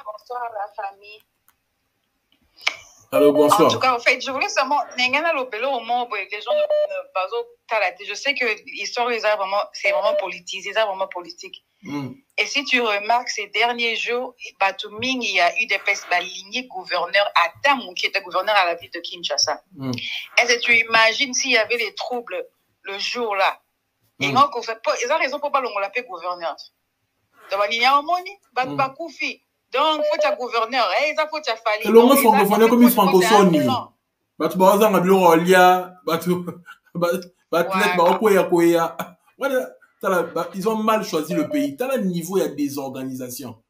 Bonsoir la famille. Alors, bonsoir. En tout cas, en fait, je voulais seulement... Les gens je sais que l'histoire c'est vraiment politique. C'est vraiment politique. Et si tu remarques, ces derniers jours, Batuming, il y a eu des personnes alignées gouverneurs à Tamou, qui était gouverneur à la ville de Kinshasa. Est-ce que tu imagines s'il y avait des troubles le jour-là? Et non, ils ont raison pour pas l'appeler gouverneur. Donc, il y a un moni, Bakoufi. Donc, il faut être gouverneur. Et ça faut être fallu. Et l'on francophone comme ils francophones. Batu baza nga bilo olia, batu batlet ba okoya koya. Ils ont mal choisi le pays. T'as le niveau, il y a des organisations.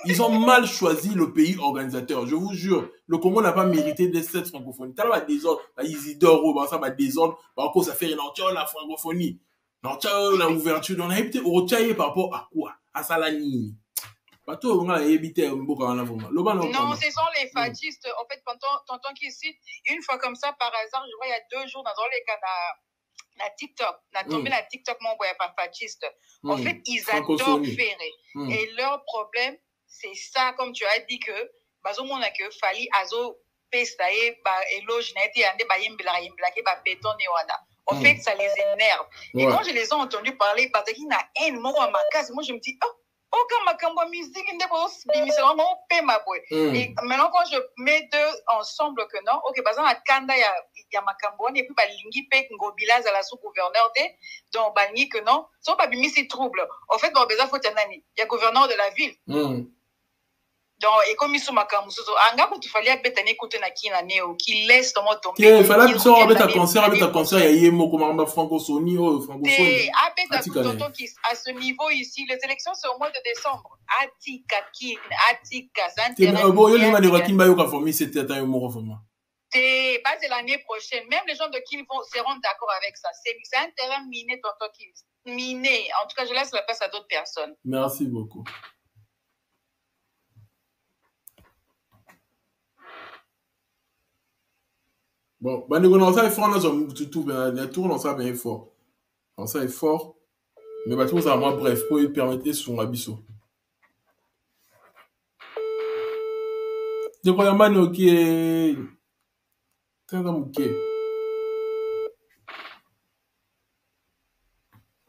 Ils ont mal choisi le pays organisateur. Je vous jure, le Congo n'a pas mérité de cette francophonie. T'as le désordre, Isidore, ça va désordre, par rapport à faire la francophonie. La ouverture, on a été au tchaïe par rapport à quoi? À Salani. Non, ce sont les fadistes. En fait, tonton qui cite, une fois comme ça, par hasard, je vois il y a 2 jours dans les cas la TikTok, la tombé la TikTok, mon boy, pas fadiste. En fait, ils adorent faire. Et leur problème, c'est ça, comme tu as dit que, bazo mon que fali azo pestaye ba éloge na été ande ba yembla ke ba béton ne wana. En fait, ça les énerve. Et quand je les ai entendus parler, parce qu'il y a haine, moi, à ma case, moi, je me dis, oh, aucun makambo musique, et maintenant, quand je mets deux ensemble, que non, ok, par exemple, à Kanda, il y a makambo, et puis, Lingi Pek, Ngobilaz, à la sous-gouverneur, donc, Bani, que non, sont pas bimi, c'est trouble. En fait, bon, il y a gouverneur de la ville. Donc, et comme ils sont makambo, anga, quand il fallait écouter na kina neo, qui laisse tomber. Il fallait que avec un concert, il y a Yemo, comme francophonie, francophonie. À ce niveau ici, les élections sont au mois de décembre. Atika, c'est l'année prochaine. Même les gens de Kin seront d'accord avec ça. C'est un terrain miné, tonton Kin. Miné. En tout cas, je laisse la place à d'autres personnes. Merci beaucoup. Bon, ça est fort, ça est fort. Ça est fort. Mais ça va bref, pour lui permettre son abisso. Je crois que qui est très ok.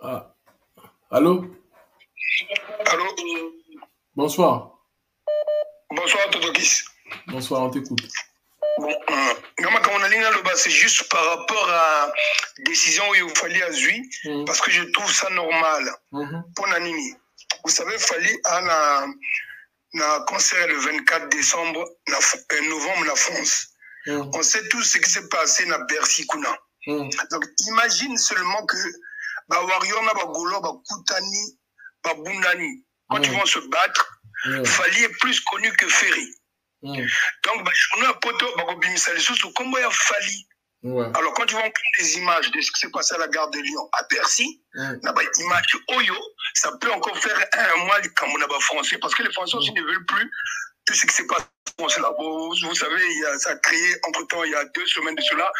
Ah. Allô? Allô? Bonsoir. Bonsoir, Totokis. Bonsoir, on t'écoute. Bon, c'est juste par rapport à la décision où il fallait agir, parce que je trouve ça normal. Pour Nanini. Vous savez, il fallait un concert le 24 décembre, novembre, en France. On sait tous ce qui s'est passé dans Bercy. Donc, imagine seulement que Warrior na Bagolo, Bakutani, Babundani, quand ils vont se battre, Fali est plus connu que Ferry. Donc, alors, quand tu vas prendre des images de ce qui s'est passé à la gare de Lyon à Bercy, image Oyo, ça peut encore faire un mois comme on a français, parce que les Français aussi ne veulent plus tout ce qui s'est passé. Vous savez, ça a créé, entre-temps, il y a 2 semaines de cela,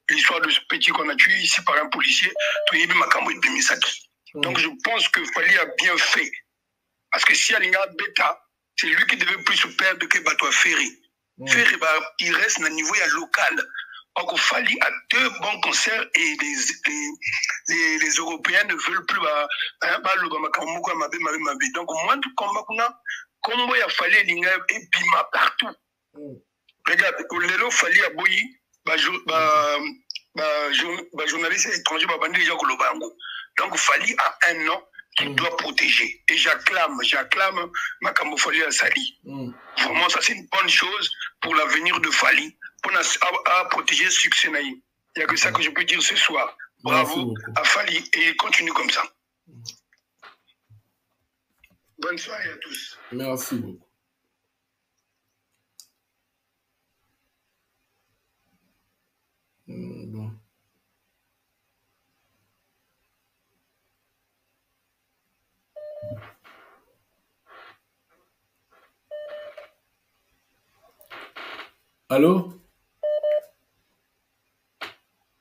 l'histoire de ce petit qu'on a tué ici par un policier. Donc, je pense que Fali a bien fait. Parce que si Alinga Beta, c'est lui qui devait plus se perdre que Batoa Ferry. Ferry, il reste à un niveau local. Donc, il fallait à 2 bons concerts et les Européens ne veulent plus. Donc, au moins, comme il a fallu Linga et Bima partout. Regarde, il fallait à Boyi, journaliste étranger, donc il fallait à un an qu'il doit protéger. Et j'acclame Makambo Fali à Sali. Vraiment, ça c'est une bonne chose pour l'avenir de Fali, pour protéger le succès. Il n'y a que ça que je peux dire ce soir. Bravo à Fali et continue comme ça. Bonne soirée à tous. Merci beaucoup. Bon. Allô?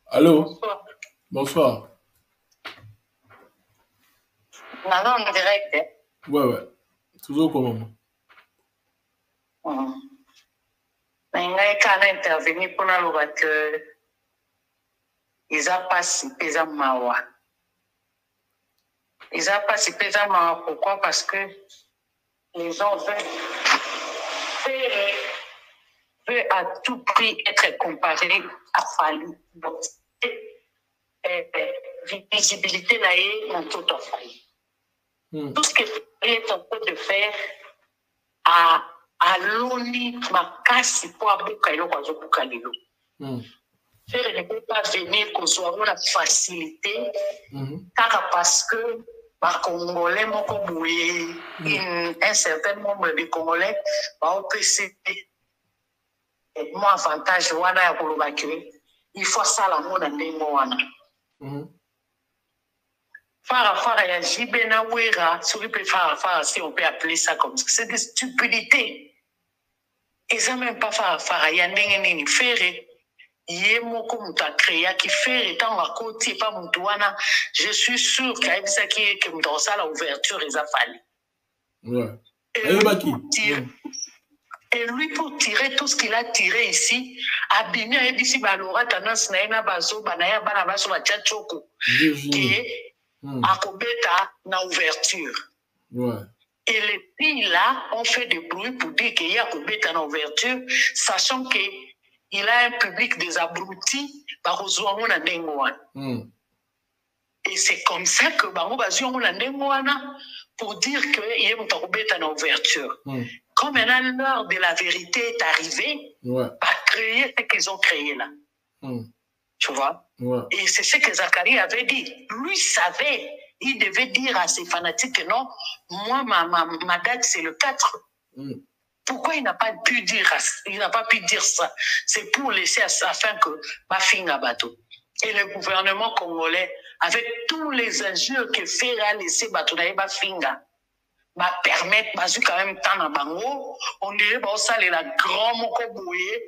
Allô? Bonsoir. Non, en direct. Ouais. Toujours comment? ngai kana intervenir pour naloba que eza pasi peza mawa. Eza pasi peza mawa. Pourquoi? Parce que les gens veulent à tout prix être comparés à Fali. Donc, visibilité naïe dans tout en Fali. Tout ce que Fali est en train de faire à l'oni makasi pour abuka ilo kwa zobuka lilo. Faire ne peut pas venir qu'on soit la facilité car parce que par Congolais moko boué un certain nombre de Congolais va au PC moi avantage wana ya koloba ke il faut ça la mona ndengo wana. Fara ya jibena wera soki pe fara si on peut appeler ça comme ça, c'est des stupidités. Et ça même pas fara ya ndenge nini faire ye moko muta créa qui fait tant à côté pas mutuana, je suis sûr qu'il y a ça qui est que dans ça la ouverture ils a fallu. Ouais. Et lui pour tirer tout ce qu'il a tiré ici, abîmer ici balora tendance na bazo banaya bana baso ba tchoko qui a kobeta na ouverture. Ouais. Et les filles là ont fait des bruits pour dire qu'il y a kobeta na ouverture, sachant que il a un public des abrutis par Ozoamona Ndengoana. Et c'est comme ça que Bango Bazoamona Ndengoana pour dire qu'il y a un en ouverture. Quand maintenant l'heure de la vérité est arrivée, à créer ce qu'ils ont créé là. Tu vois? Et c'est ce que Zacharie avait dit. Lui savait, il devait dire à ses fanatiques que non, moi, ma date c'est le 4. Pourquoi il n'a pas pu dire ça? C'est pour laisser afin que Bafinga Bato. Et le gouvernement congolais, avec tous les injures que Ferre a laissé Batonaï Bafinga, va permettre, quand même, tant à Bango, on dirait, ça, la grand moko boué,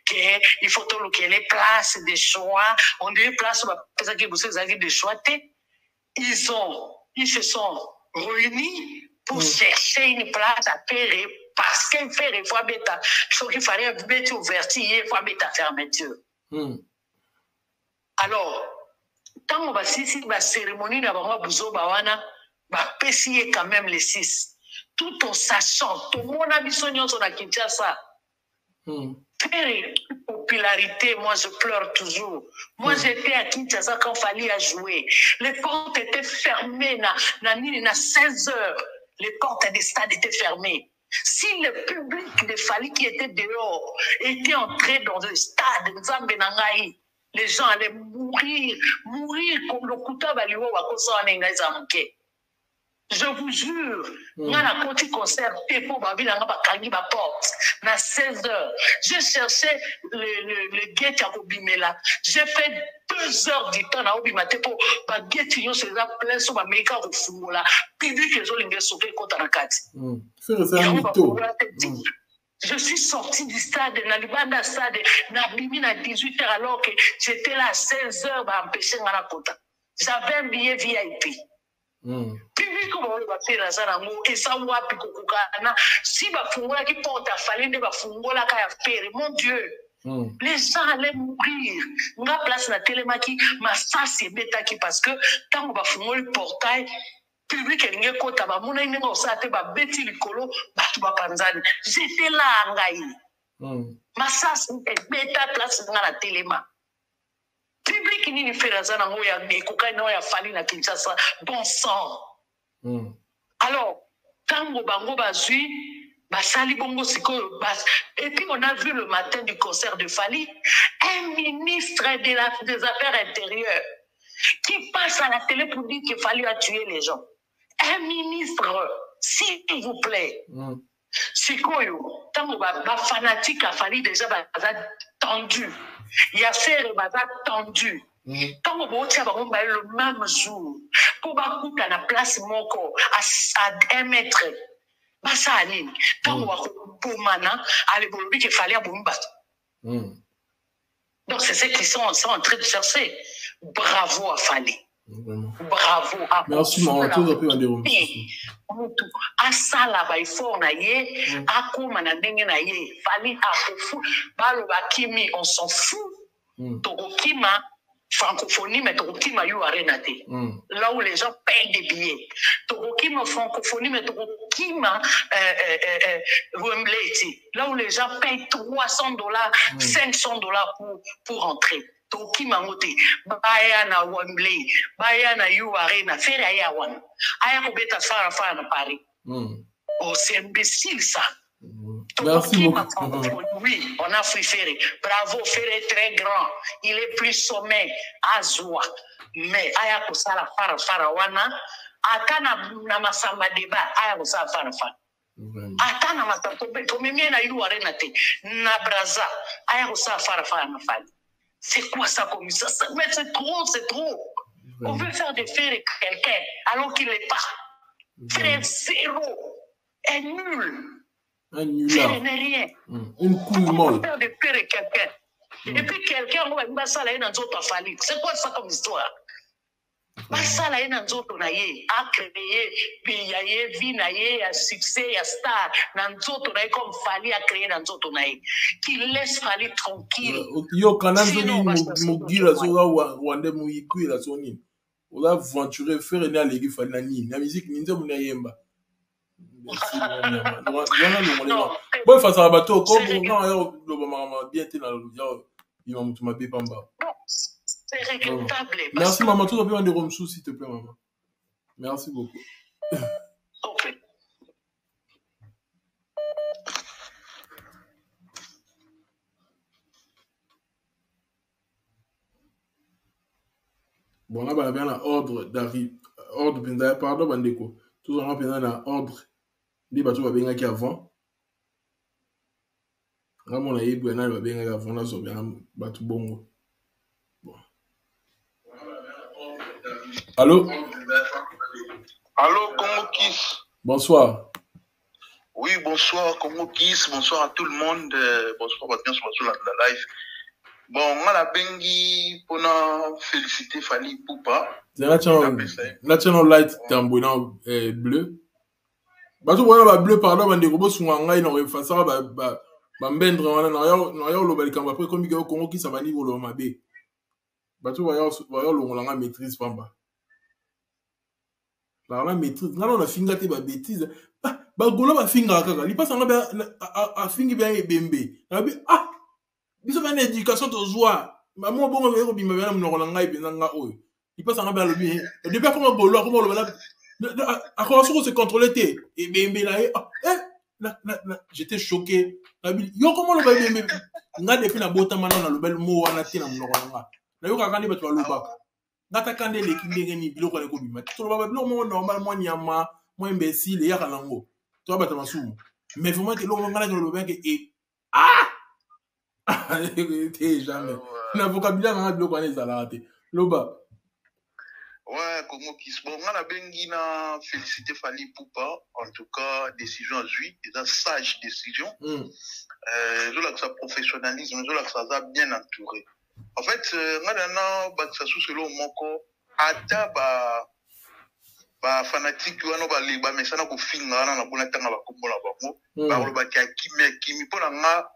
qu'il faut que les places de choix, on dirait place, de choix, ils se sont réunis pour chercher une place à faire. Parce qu'il fait une fois bêta, ce qu'il fallait mettre ouverture, une fois bêta fermeture. Alors, quand on va ici, la cérémonie d'abord Bouzo Bawana, va pécier quand même les 6. Tout en sachant, tout le monde a besoin sur la Kinshasa. Popularité, moi je pleure toujours. Moi j'étais à Kinshasa quand il fallait jouer. Les portes étaient fermées, na 16 heures. Les portes des stades étaient fermées. Si le public de Fali qui était dehors était entré dans le stade, les gens allaient mourir comme le couteau baliwo wakosa wanengaisa manqué. Je vous jure, on a un petit concert pour ma ville, on a porte à 16 heures. J'ai cherché le gate à Obimela. J'ai fait 2 heures du temps à Obimate pour ma gate qui est plein sur ma méca au fou là. Puis que les gens sauté contre la carte. Je suis sorti du stade, Nalibanda stade, Nabimi à 18 h alors que j'étais là à 16 heures à empêcher la kota. J'avais un billet VIP. Puis comment on va faire la zaramu et ça wapi kokukana si bafungola qui porte à fallait de bafungola ka faire mon Dieu. Les gens allaient mourir. On a place la télémaki, ma ça c'est bêta qui parce que tant on va fouiller le portail public et n'y kota ba mona ine ngo sa te ba beti likolo batu ba panzani. J'étais là ngai. Ma ça c'est bêta place dans la téléma. Public ni fait la zana ngo ya mekuka no ya fali na Kinshasa bon sang. Alors tango bango bazui basali bongo sikoyo bas et puis on a vu le matin du concert de Fali un ministre des affaires intérieures qui passe à la télé pour dire qu'il fallait tuer les gens. Un ministre, s'il vous plaît. Sikoyo tango ba fanatique a Fali déjà ba tendu. Il y a fait tendu. Quand on va le même jour, pour que la place moko à 1 mètre, quand on va pour maintenant, aller pour lui qu'il fallait battre. Donc c'est ce qu'ils sont en train de chercher. Bravo à Fali. Bravo. Merci, maman. Tout à fait, on asala ba ifo na ye akoma na ndenge na ye fali akofu balo bakimi on s'en fout tokokima francophonie mais tokokima yo arena te là où les gens payent des billets tokokima francophonie mais tokokima Wembley là où les gens payent $300 $500 pour entrer tokokima ngote baya na Wembley baya na yo arena faire aya wana aya kobeta fara na Paris. Oh, c'est imbécile ça. Merci beaucoup. Oui, on a fait Ferré. Bravo, Ferré est très grand. Il est plus sommet. Azwa. Mais aya kosala fara wana atana na masamba débat aya kosala fara. Atana masamba to memie na yu arena te na Braza aya kosala fara na fali. C'est quoi ça comme ça? Mais c'est trop. On veut faire de Ferré quelqu'un alors qu'il n'est pas. Ferré zéro. Est nul. Ferré n'est rien. Une couille molle. On peut faire de Ferré quelqu'un. Et puis quelqu'un, on va s'aller dans d'autres affaliques. C'est quoi ça comme histoire? Basala dans d'autres naïe, a créé, puis yaye, vie naïe, a succès, a star, dans d'autres naïe, comme Fali a créé dans d'autres naïe. Qui laisse Fali tranquille. Yo, quand on a dit la soga Rwanda mouikui la sonine. On a aventuré faire une allégué Fali la nine. La musique ninja mounayemba. Bon, face à bateau, comme on a bien été dans le diable, il m'a moutumapé pamba. C'est regrettable. Merci, maman. Tout à fait, on est romsou, s'il te plaît, maman. Merci beaucoup. Ok. Bon, là, on a bien l'ordre d'arriver. Ordre, pardon, Bandeko. Tout le monde a bien l'ordre. Les bateaux va bien qui avant. Là, mon aïe, il va bien avant. Là, c'est bien bateau bongo. Bon. Allô? Allô, Congo Kiss. Bonsoir. Oui, bonsoir, Congo Kiss. Bonsoir à tout le monde. Bonsoir, Batien, sur la live. Bon, on a bengi pour féliciter Fali Poupa. National Light Tambouina bleu. Bato wana ba bleu pardon bande ko bosunga ngai na refasa ba mbendre wana na yo lo balikamba après comme que Congo Kiss abali ko mabe. Bato wa yo longola nga maîtrise pamba. La maîtrise, on a finga te ba bêtise. Ba golo ba finga kaka. Li pasa nga a fingi bien ebembe. Na bi biso ba na éducation to joie. Maman bongo ba ko bimba na mnokola ngai penza nga oyo. Li pasa nga ba lobi. Depuis comment golo comment lo bala a commencé à se contrôler te ebembe na j'étais choqué. Na bi yo comment lo ba ebembe. Nga depuis na bota mana na lo bel mo wana te na mnokola nga. Na yo kaka ni ba to lo baka. Ngata kande le kindenge ni biloko le ko bima. To ba biloko mo normal mo nyama, mo imbécile ya kanango. To ba ta masumu. Mais vraiment que lo ngana ke lo bien que t'es jamais. Na vocabulaire na biloko na ezala te. Loba. Ouais, Congo Kiss. Bon, on a bengi na féliciter Fali Poupa. En tout cas, décision à lui, c'est une sage décision. Je vois que ça professionnalisme, je vois que ça a bien entouré. En fait, ça sous selon mon corps, ata ba fanatique wana ba liba mais ça na ko finga na bona tanga ba kombola bango ba lo ba kimi pona nga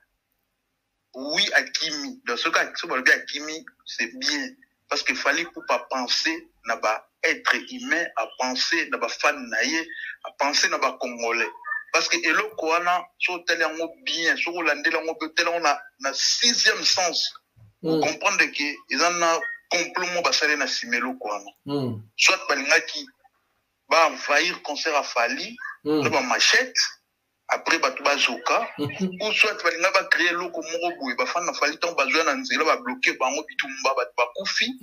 oui akimi dans ce cas so ba bien akimi c'est bien parce que fallait pour pas penser na ba être humain à penser na ba fan naie à penser na ba congolais parce que eloko wana so telango bien so landela ngo telango na sixième sens. Vous comprenez que ils en ont complètement basé na simelo quoi. Soit balingaki ba envahir concert à Fali, ba machette après ba bazoka ou soit balinga ba créer loko moko boye ba fan na Fali tant bazwa na nzela ba bloquer bango bitumba ba kufi.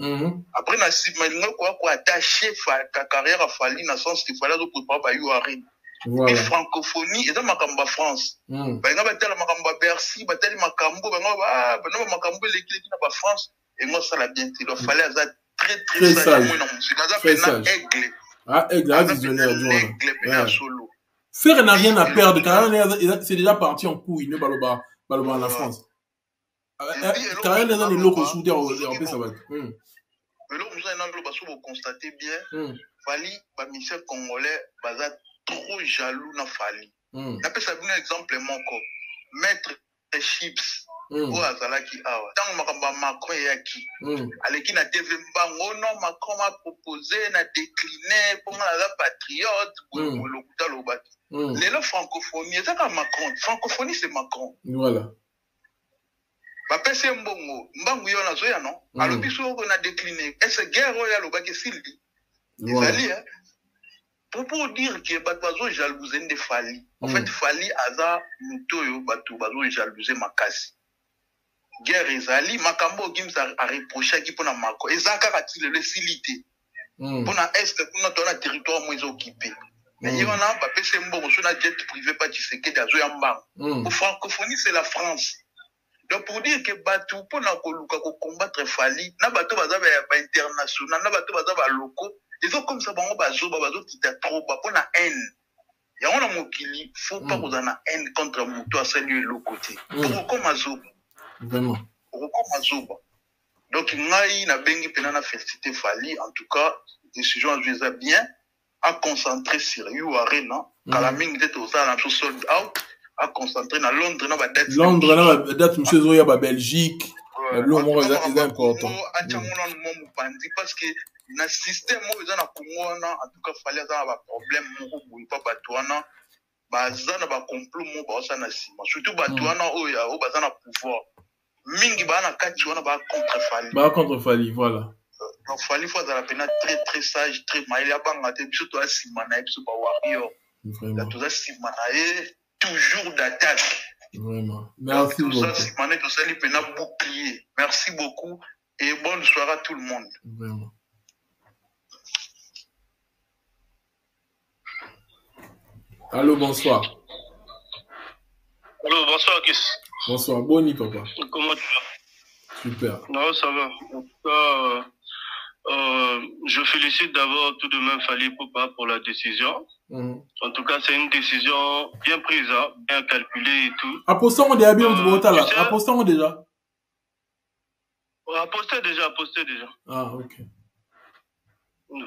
Après na simelinga quoi attacher ta carrière à Fali na sens qu'il fallait préparer ba URI. Et francophonie et dans Makamba France. Balinga ba tela Makamba Bercy, ba tela Makambo, ba no Makambo l'équipe na ba France et moi ça la bien il fallait ça très sage. Très sage. Ah, aigle, visionnaire solo. Faire n'a rien à perdre car c'est déjà parti en couille ne baloba en France. Car il y a des locaux soudés en ça va. Mais là, vous constatez bien, Fali, les missions congolais, sont trop jaloux na Fali. D'après ça, un exemple, Maître Chips, ou Azalaki Awa. Tant que Macron est acquis, avec qui na TV Mbango, non, Macron m'a proposé, n'a décliné, pour la patriote, pour le coup de l'Obaki. Les lots francophonie, c'est pas Macron. Francophonie, c'est Macron. Voilà. Bapese mbongo, mbangu yo na zoya non? Alors biso on a décliné. Est-ce guerre ya lobaki Sylvie? Ezali hein? Pour dire que bato jalouser de Fali. En fait Fali aza mutoyo bato bazo jalouser makasi. Guerre ezali makambo gimsa a reprocher qui pona mako. Ezaka katile le silité. Pona est pona tona territoire moins occupé. Mais il y en a bapese mbongo sur na jet privé pas Tshisekedi dazo ya mbangu. Pour francophonie c'est la France. Donc pour dire que Batou pour combattre Fali, na bateau baza ba international, na bateau baza ba locaux, ils ont comme ça bango bazo qui t'a trop pour la haine. Ya on a mokili, faut pas qu'on a haine contre muto à celui de l'autre côté. Pour comme azo. Vraiment. Pour comme azo. Donc ngai na bengi penana féliciter Fali, en tout cas décision je bien à concentrer sur You Arena, kala mingi tete osa na sold out. À concentrer dans Londres, dans la date. Londres, dans la date, monsieur Zoya, la Belgique. Le moment est important. Parce que dans le système, en tout cas, il fallait avoir un problème. Pas Batouana, bazana ba complot mo ba osana sima. Surtout Batouana, au bazana pouvoir. Mingi ba na kati wana ba contre Fali. Ba contre Fali, voilà. Donc Fali faut la peine très très sage, très mal. Il y a pas ngate biso to asima na biso ba warrior. Vraiment. To asima na toujours d'attaque. Vraiment. Merci beaucoup. Merci beaucoup et bonne soirée à tout le monde. Vraiment. Allô, bonsoir. Allô, bonsoir, Kiss. Bonsoir, Boni, papa. Comment tu vas? Super. Non, ça va. En tout cas, je félicite d'abord tout de même Fali Poupa pour la décision. En tout cas, c'est une décision bien prise, hein, bien calculée et tout. Apostons déjà bien là. Apostons déjà. Aposté déjà. Ah, ok.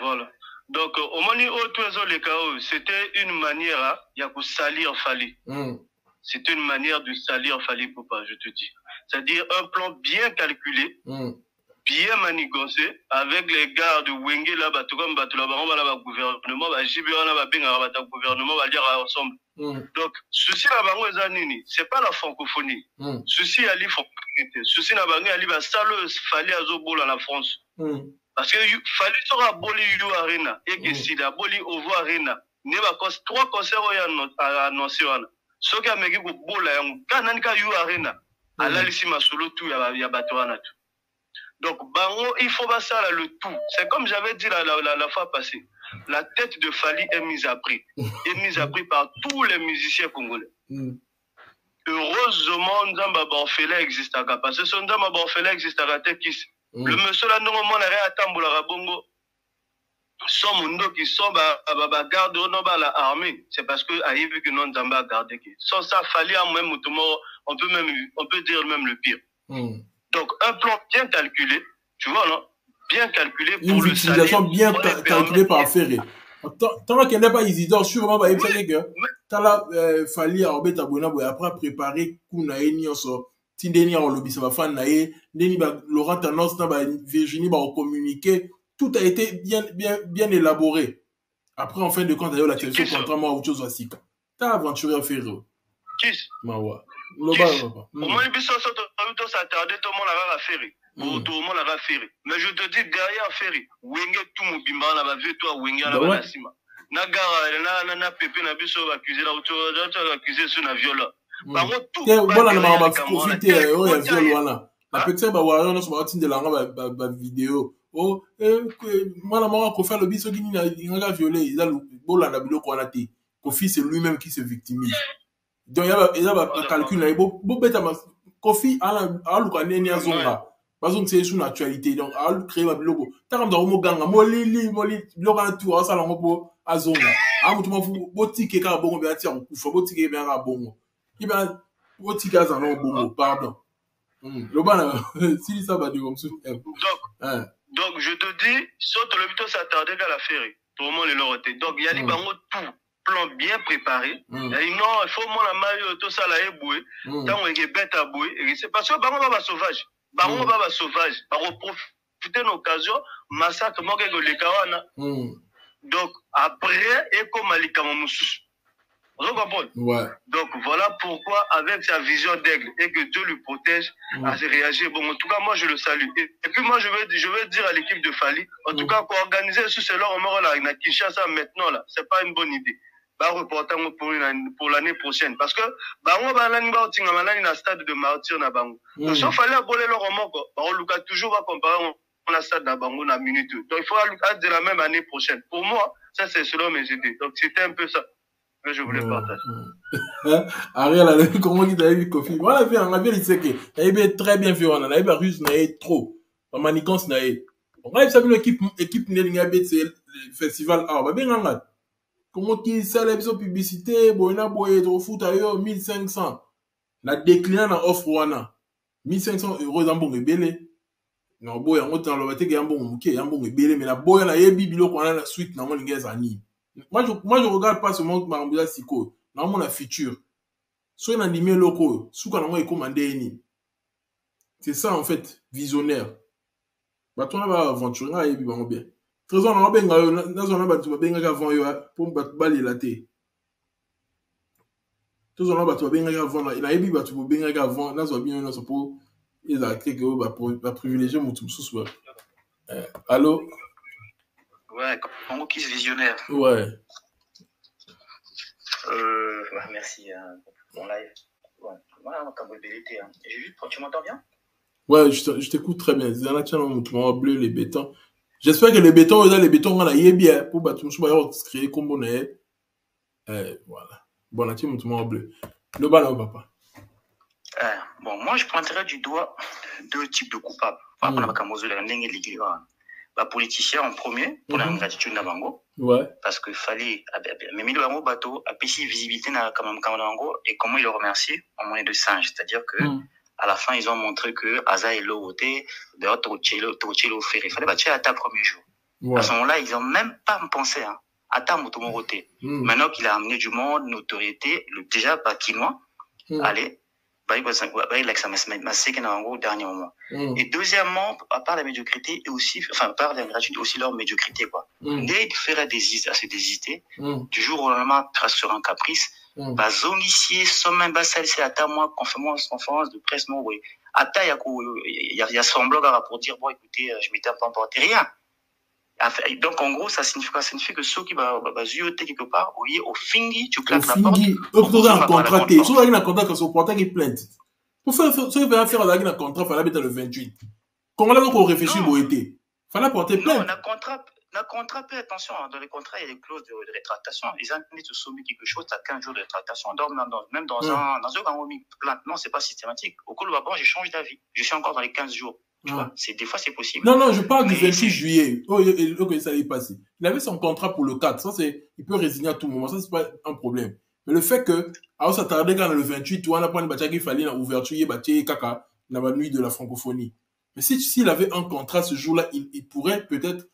Voilà. Donc, au moment où c'était une manière de salir Fali. C'était une manière de salir Fali Poupa, je te dis. C'est-à-dire un plan bien calculé. Bien manigancé avec les gars de Wenge là bas tout comme bas tout là bas on va là bas gouvernement bas JB on a bas benga bas gouvernement va dire ensemble. Donc souci là bas on zanini c'est pas la francophonie. Souci ali francophonie. Souci là bas ali bas salo Fali azobola la France. Parce que Fali sera boli You Arena et que si la boli Ovo Arena ne va cause 3 concerts à annoncer on. Ce qui a meki ko bola yango kana nika You Arena ala lisi masolo tout ya batwana tout. Donc, bango, il faut pas ça le tout. C'est comme j'avais dit la fois passée. La tête de Fali est mise à prix. Est mise à prix par tous les musiciens congolais. Heureusement, Nzamba Borfela existe à Parce que son Nzamba Borfela existe à le monsieur là, normalement, on a attendu la bongo. Son monde qui sont garde dans la armée. C'est parce que a vu que non Nzamba a gardé. Sans ça, Fali a même on peut dire même le pire. Donc, un plan bien calculé, tu vois, non? Bien calculé pour une utilisation bien calculée par Ferré. Tant qu'il n'est pas Isidore, je suis vraiment pas étonné que t'as là, Fali à Robert Abona, après préparer Kuna et Nyoso, Tindeni à Olobi, ça va faire Naé, Neni Laurent Tanos, Virginie va communiquer, tout a été bien élaboré. Après, en fin de compte, la télévision, contrairement à autre chose à Sika. T'as aventuré à Ferré. Qui? Mawa. Au moins, il peut s'attarder, tout le monde a ferré. Tout le monde a ferré. Mais je te dis, derrière ferré, Wenge tout mon bimba, on a vu toi, Wenge, on a vu la cima. Nagara, na Pépé, na biso, accusé la auto, accusé sur la viol. Par contre, tout. Voilà, on va profiter, oh, il y a viol, voilà. La petite, bah, ouais, on se va de la vidéo. Oh, moi, la maman, qu'on fait le biso, qui n'a pas violé, il a le bol à la bilo qu'on a été. Kofi, c'est lui-même qui se victimise. Donc il y a un calcul là beau bête Kofi à l'ukaneni azonga bazon c'est sur l'actualité donc à créer ma logo taram da mo ganga molili logo na tout ça longo po azonga a mutu mafu botike ka bongo be atia kufa botike be nga bongo iba botike azana bongo pardon le bana si ça va dire comme ça donc Donc, je te dis, saute le buto s'attarder à la ferry. Tout le monde est là. Donc, il y a les bango tout plan bien préparé. Il y a non, il faut mon la maillot, tout ça là est boué. Tant on est bête à boué. C'est parce que bango va sauvage. Bango va sauvage. Bango profiter de l'occasion, massacre, moi, que les kawana. Donc, après, et comme Malika Mamoussous. Vous comprenez? Ouais. Donc, voilà pourquoi, avec sa vision d'aigle et que Dieu lui protège, à se réagir. Bon, en tout cas, moi, je le salue. Et puis, moi, je veux dire à l'équipe de Fali, en tout cas, pour organiser ce là, on m'a là, Kinshasa maintenant, là, c'est pas une bonne idée. Bah, reporter pour l'année prochaine. Parce que, bah, on va aller dans le stade de martyr, na bango. Donc, si on fallait abolir leur roman, bah, on Lucas toujours va comparer la stade de bango, na minute. Donc, il faut aller de la même année prochaine. Pour moi, ça, c'est selon mes idées. Donc, c'était un peu ça. Que je voulais partager. Ariel, comment il a eu Kofi? Voilà, on a vu les séquelles. Il a très bien fait, on a eu russe, on a eu trop. En manigance, on a eu. On a eu l'équipe c'est le festival. Ah, bah, bien, on a. Comment qui célèbre sa publicité, Boina Boye, au foot ailleurs, 1500. La déclinant en offre, on a 1500 € dans bon rebelle. Non, boy, on a dans le bâtiment, il y a un bon rebelle, mais la boy, on a eu bibilo qu'on a la suite, dans mon ingénieur Zani. Moi, je regarde pas seulement Marambouza Siko. Dans mon futur. Soit un animé local, soit quand on est commandé. C'est ça, en fait, visionnaire. Bah, on va aventurer, et puis, on va bien. Très bien, on va bien, avant, pour balayer la tête. Tout ça, on va bien, avant, il a ébi, tu peux bien, avant, là, on va bien, pour, il a créé que, va privilégier mon tout sous. Allô? Ouais, Congo qui est visionnaire. Ouais. Merci pour ton live. Bon, voilà, on t'a mobilité. J'ai vu, tu m'entends bien? Ouais, je t'écoute très bien. C'est un tiens, on bleu, les bétons. J'espère que les bétons, on a y bien pour battre mon choix, créer comme on est. Voilà. Bon, là, tu m'as bleu. Le ballon, papa. Bon, moi, je pointerais du doigt deux types de coupables. Enfin, on a Kamozo, la langue et l'église. Politicien en premier, pour l'ingratitude de Bango. Ouais. Parce qu'il fallait, mais Milo Bango bateau, a payé visibilité dans Bango et comment il le remercie en monnaie de singe. C'est-à-dire que, à la fin, ils ont montré que Aza et Lowoté, d'ailleurs, Tochelo Ferry, il fallait battre à ta premier jour. Ouais. À ce moment-là, ils n'ont même pas pensé, à ta Motomoroté. Maintenant qu'il a amené du monde, notoriété, déjà, Bakinois, allez, dernier moment. Et deuxièmement, à part la médiocrité et aussi, enfin, à part l'ingratitude, aussi leur médiocrité, quoi. Dès qu'ils feraient à se désiter, du jour au lendemain, sur un caprice, zonissier, sommet, c'est à ta, moi, conférence de presse, non, oui. À ta, il y a son blog pour dire, bon, écoutez, je m'étais pas emporté rien. Donc, en gros, ça signifie que ceux qui vont zioter quelque part, au fingi, tu claques la porte. Au un contrat, tu as un contrat qui se porte avec plainte. Pour faire un contrat, il fallait mettre le 28. Comment là, on réfléchit au été? Il fallait porter plainte. Non, le contrat, attention, dans les contrats, il y a des clauses de rétractation. Ils ont de soumettre quelque chose à 15 jours de rétractation. Même dans un plainte, non, c'est pas systématique. Au cours de j'ai changé d'avis. Je suis encore dans les 15 jours. Tu vois, des fois, c'est possible. Non, je parle du 26 juillet. Ça allait passer. Il avait son contrat pour le 4. Ça, il peut résigner à tout moment. Ça, c'est pas un problème. Mais le fait que, alors, ça tardait quand le 28, tu vois, on a pas une bâtille qu'il fallait dans l'ouverture, caca, dans la nuit de la francophonie. Mais s'il avait un contrat ce jour-là, il pourrait peut-être,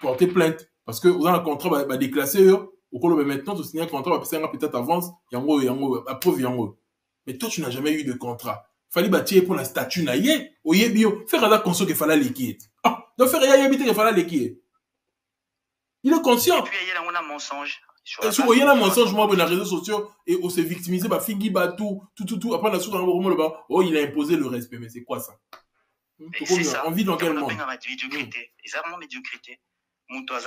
porter plainte. Parce que, dans un contrat, déclassé, au cours de maintenant, tu signes un contrat, peut-être avance, approuve, mais toi, tu n'as jamais eu de contrat. Fallait bâtir pour la statue naïe, au yébio, faire à la console qu'il fallait l'équipe. Ah, donc faire à yébiter qu'il fallait l'équipe. Il est conscient. Et puis, il y a un mensonge. Il y a un mensonge, moi, dans les réseaux sociaux, et on s'est victimisé, Figi, tout. Après, la soupe, il a imposé le respect, mais c'est quoi ça? C'est ça. On vit dans quel monde? Exactement, médiocrité. Mon toit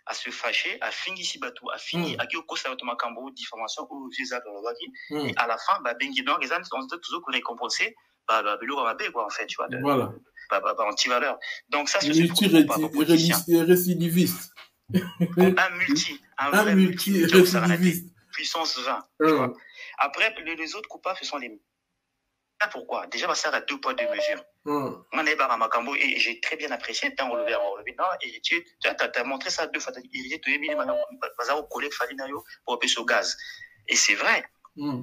à se fâcher, à finir ici, à finir, à qui au cours, ça va tomber en diffamation, ou visa dans le waki. Et à la fin, Bengi, donc, les gens sont toujours récompensés, quoi, en fait, tu vois. Voilà. Anti-valeur. Donc, ça, c'est multi-récidiviste. Un vrai multi-récidiviste. Puissance 20. Tu vois. Après, les autres coupables, ce sont les. Pourquoi? Déjà, ça a 2 poids 2 mesures. Moi, et j'ai très bien apprécié, tant relevé à relevé. Et tu as montré ça 2 fois. Tu as mis les collègues Falinayo pour appeler au gaz. Et c'est vrai.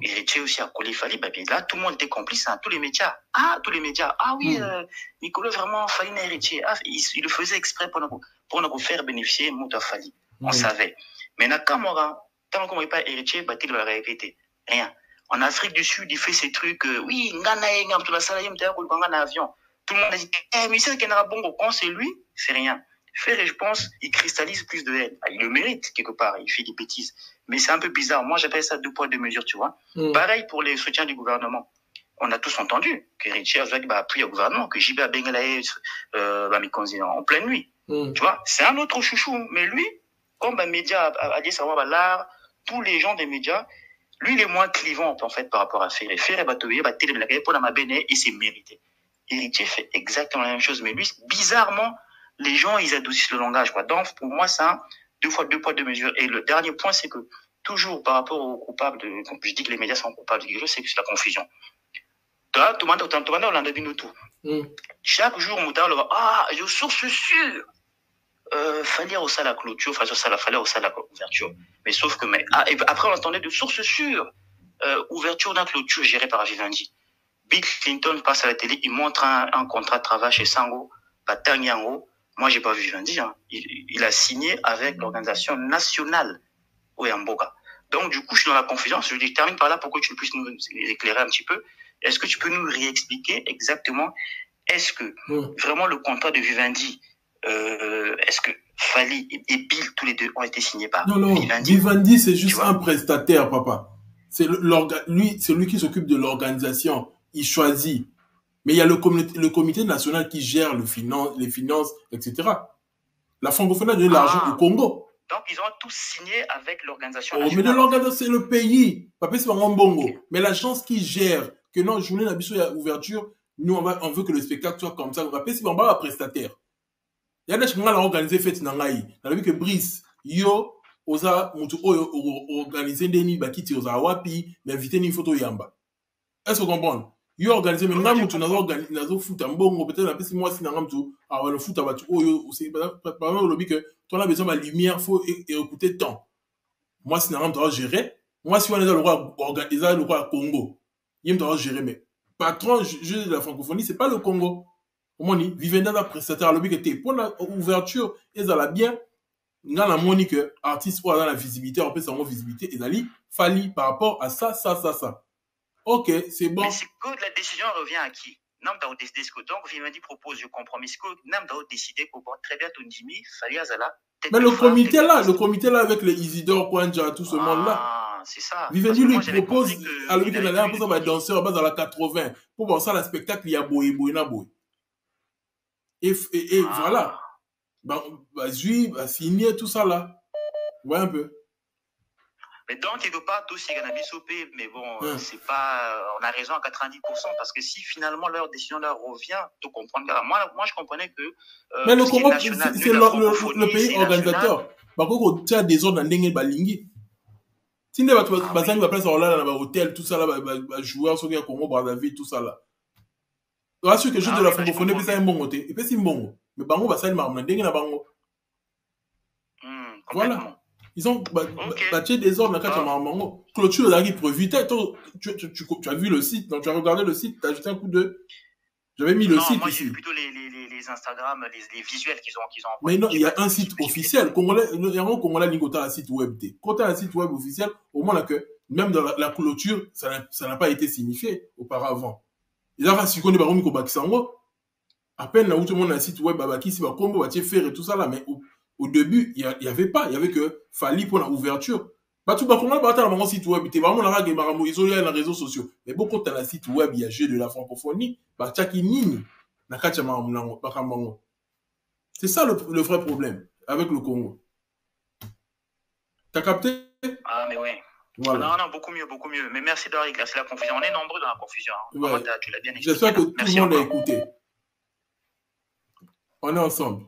Héritier aussi a collé Fali. Bah, là, tout le monde était complice, hein, tous les médias. Ah oui, Nicolas, vraiment, Fali n'est héritier. Ah, il le faisait exprès pour nous faire bénéficier de Fali. On savait. Maintenant, tant qu'on n'est pas héritier, bah, il va répéter. Rien. En Afrique du Sud, il fait ces trucs, oui, avion. Tout le monde a dit, mais c'est qu'il y a un bon quand c'est lui, c'est rien. Faire, je pense, il cristallise plus de haine. Il le mérite, quelque part, il fait des bêtises. Mais c'est un peu bizarre. Moi, j'appelle ça 2 poids, 2 mesures, tu vois. Pareil pour les soutiens du gouvernement. On a tous entendu que Richie Azouak appuie au gouvernement, que JB Bengalae en pleine nuit. Tu vois, c'est un autre chouchou. Mais lui, comme un média a dit savoir l'art, tous les gens des médias, lui, il est moins clivant, en fait, par rapport à Ferré. Ferré va te dire, pour la mabene, et c'est mérité. Héritier fait exactement la même chose. Mais lui, bizarrement, les gens, ils adoucissent le langage, quoi. Donc, pour moi, ça, 2 poids, 2 mesures. Et le dernier point, c'est que, toujours par rapport aux coupables je dis que les médias sont coupables de quelque chose, c'est que c'est la confusion. Toi, tout le monde, on a dit nous tout. Chaque jour, on je source sûre. Fallait aussi la clôture, fallait aussi la ouverture. Mais sauf que, et après, on entendait de sources sûres. Ouverture d'un clôture gérée par Vivendi. Bill Clinton passe à la télé, il montre un contrat de travail chez Sango, Batanyango. Moi, j'ai pas vu Vivendi, hein. Il a signé avec l'organisation nationale Oyamboka. Donc, du coup, je suis dans la confusion. Je termine par là pour que tu puisses nous éclairer un petit peu. Est-ce que tu peux nous réexpliquer exactement, est-ce que vraiment le contrat de Vivendi, est-ce que Fali et Bill, tous les deux, ont été signés par Vivendi? Vivendi, c'est juste un prestataire, papa. C'est lui qui s'occupe de l'organisation. Il choisit. Mais il y a le comité national qui gère les finances, etc. La francophonie a donné l'argent au Congo. Donc, ils ont tous signé avec l'organisation nationale. Mais l'organisation, c'est le pays. Papa, c'est pas un bongo. Okay. Mais l'agence qui gère, que non, journée d'habitude, il y a ouverture, nous, on veut que le spectacle soit comme ça. Papa, c'est pas un prestataire. Il y a des gens qui ont organisé fête nangaï. On a vu que Brice, osa, organisé des nids, bakiti, osa, wapi, l'invité ni photo yamba. Est-ce que vous comprenez? Yo organisé mais ngam mutu nazo foot mbongo peut-être un peu si moi si ngam mutu alors le foot abatu oyo c'est par exemple le dit que toi on a besoin de lumière faut écouter temps moi si ngam doit gérer moi si on est dans le roi organiser le roi Congo il doit gérer mais patron jeu de la francophonie c'est pas le Congo au moins ni Vivendi la prestataire le dit que t'es pour la ouverture ils allent bien ngana moni que artiste ou dans la visibilité on peut sans visibilité et dali Fali par rapport à ça. Ok, c'est bon. Mais c'est que la décision revient à qui? Namdao décide ce que donc Vivendi propose, je comprends, mais ce que Namdao décidé pour très bien Tondimi, Fali Azala. Mais le comité là avec les Isidore Kwanja, tout ce monde-là. Ah, c'est ça. Vivendi lui propose, à lui qu'il allait un peu comme un danseur dans la 80. Pour voir ça, le spectacle, il y a boy. Et voilà. Zui, signer tout ça là. Ouais, un peu. Mais donc, quelque part, tout c'est cannabis OP, mais bon, c'est pas, on a raison à 90%, parce que si finalement leur décision leur revient, tu comprends. Moi, je comprenais que. Mais le Congo, c'est le pays organisateur. Par contre, tu as des zones dans Dengue Balingi. Si tu vas place en là, dans l'hôtel, tout ça là, joueurs, ceux qui ont Congo, Brazzaville, tout ça là. Rassure que je de la francophonie, puis ça est un bon côté. Et puis c'est un bon. Mais Bango, ça est marrant, Dengue na Bango. Voilà. Ils ont bâti des ordres dans le Mango. Clôture là qui profitait. Tu as vu le site, donc tu as regardé le site, tu as jeté un coup de. J'avais mis le site moi, ici. J'ai vu plutôt les Instagram, les visuels qu'ils ont. Mais non, il y a un site officiel. Il y a un Congolais qui a un site web. Quand tu as un site web officiel, au moins là que même dans la clôture, ça n'a pas été signifié auparavant. Ils ont su qu'on est baromi Kobakisango. À peine là où tout le monde a un site web, Babaki, si Bakombo, Batier faire et tout ça là, mais au début, il y avait pas. Il y avait que Fali pour la ouverture. Tout comment le bâtard dans mon site web, t'es vraiment là, isolé dans les réseaux sociaux. Mais beaucoup dans le site web, il y a jeu de la francophonie, c'est ça le vrai problème avec le Congo. T'as capté? Ah, mais ouais. Voilà. Non, beaucoup mieux. Mais merci d'avoir éclairci la confusion. On est nombreux dans la confusion. Ouais. Tu l'as bien expliqué. J'espère que tout le monde a écouté. On est ensemble.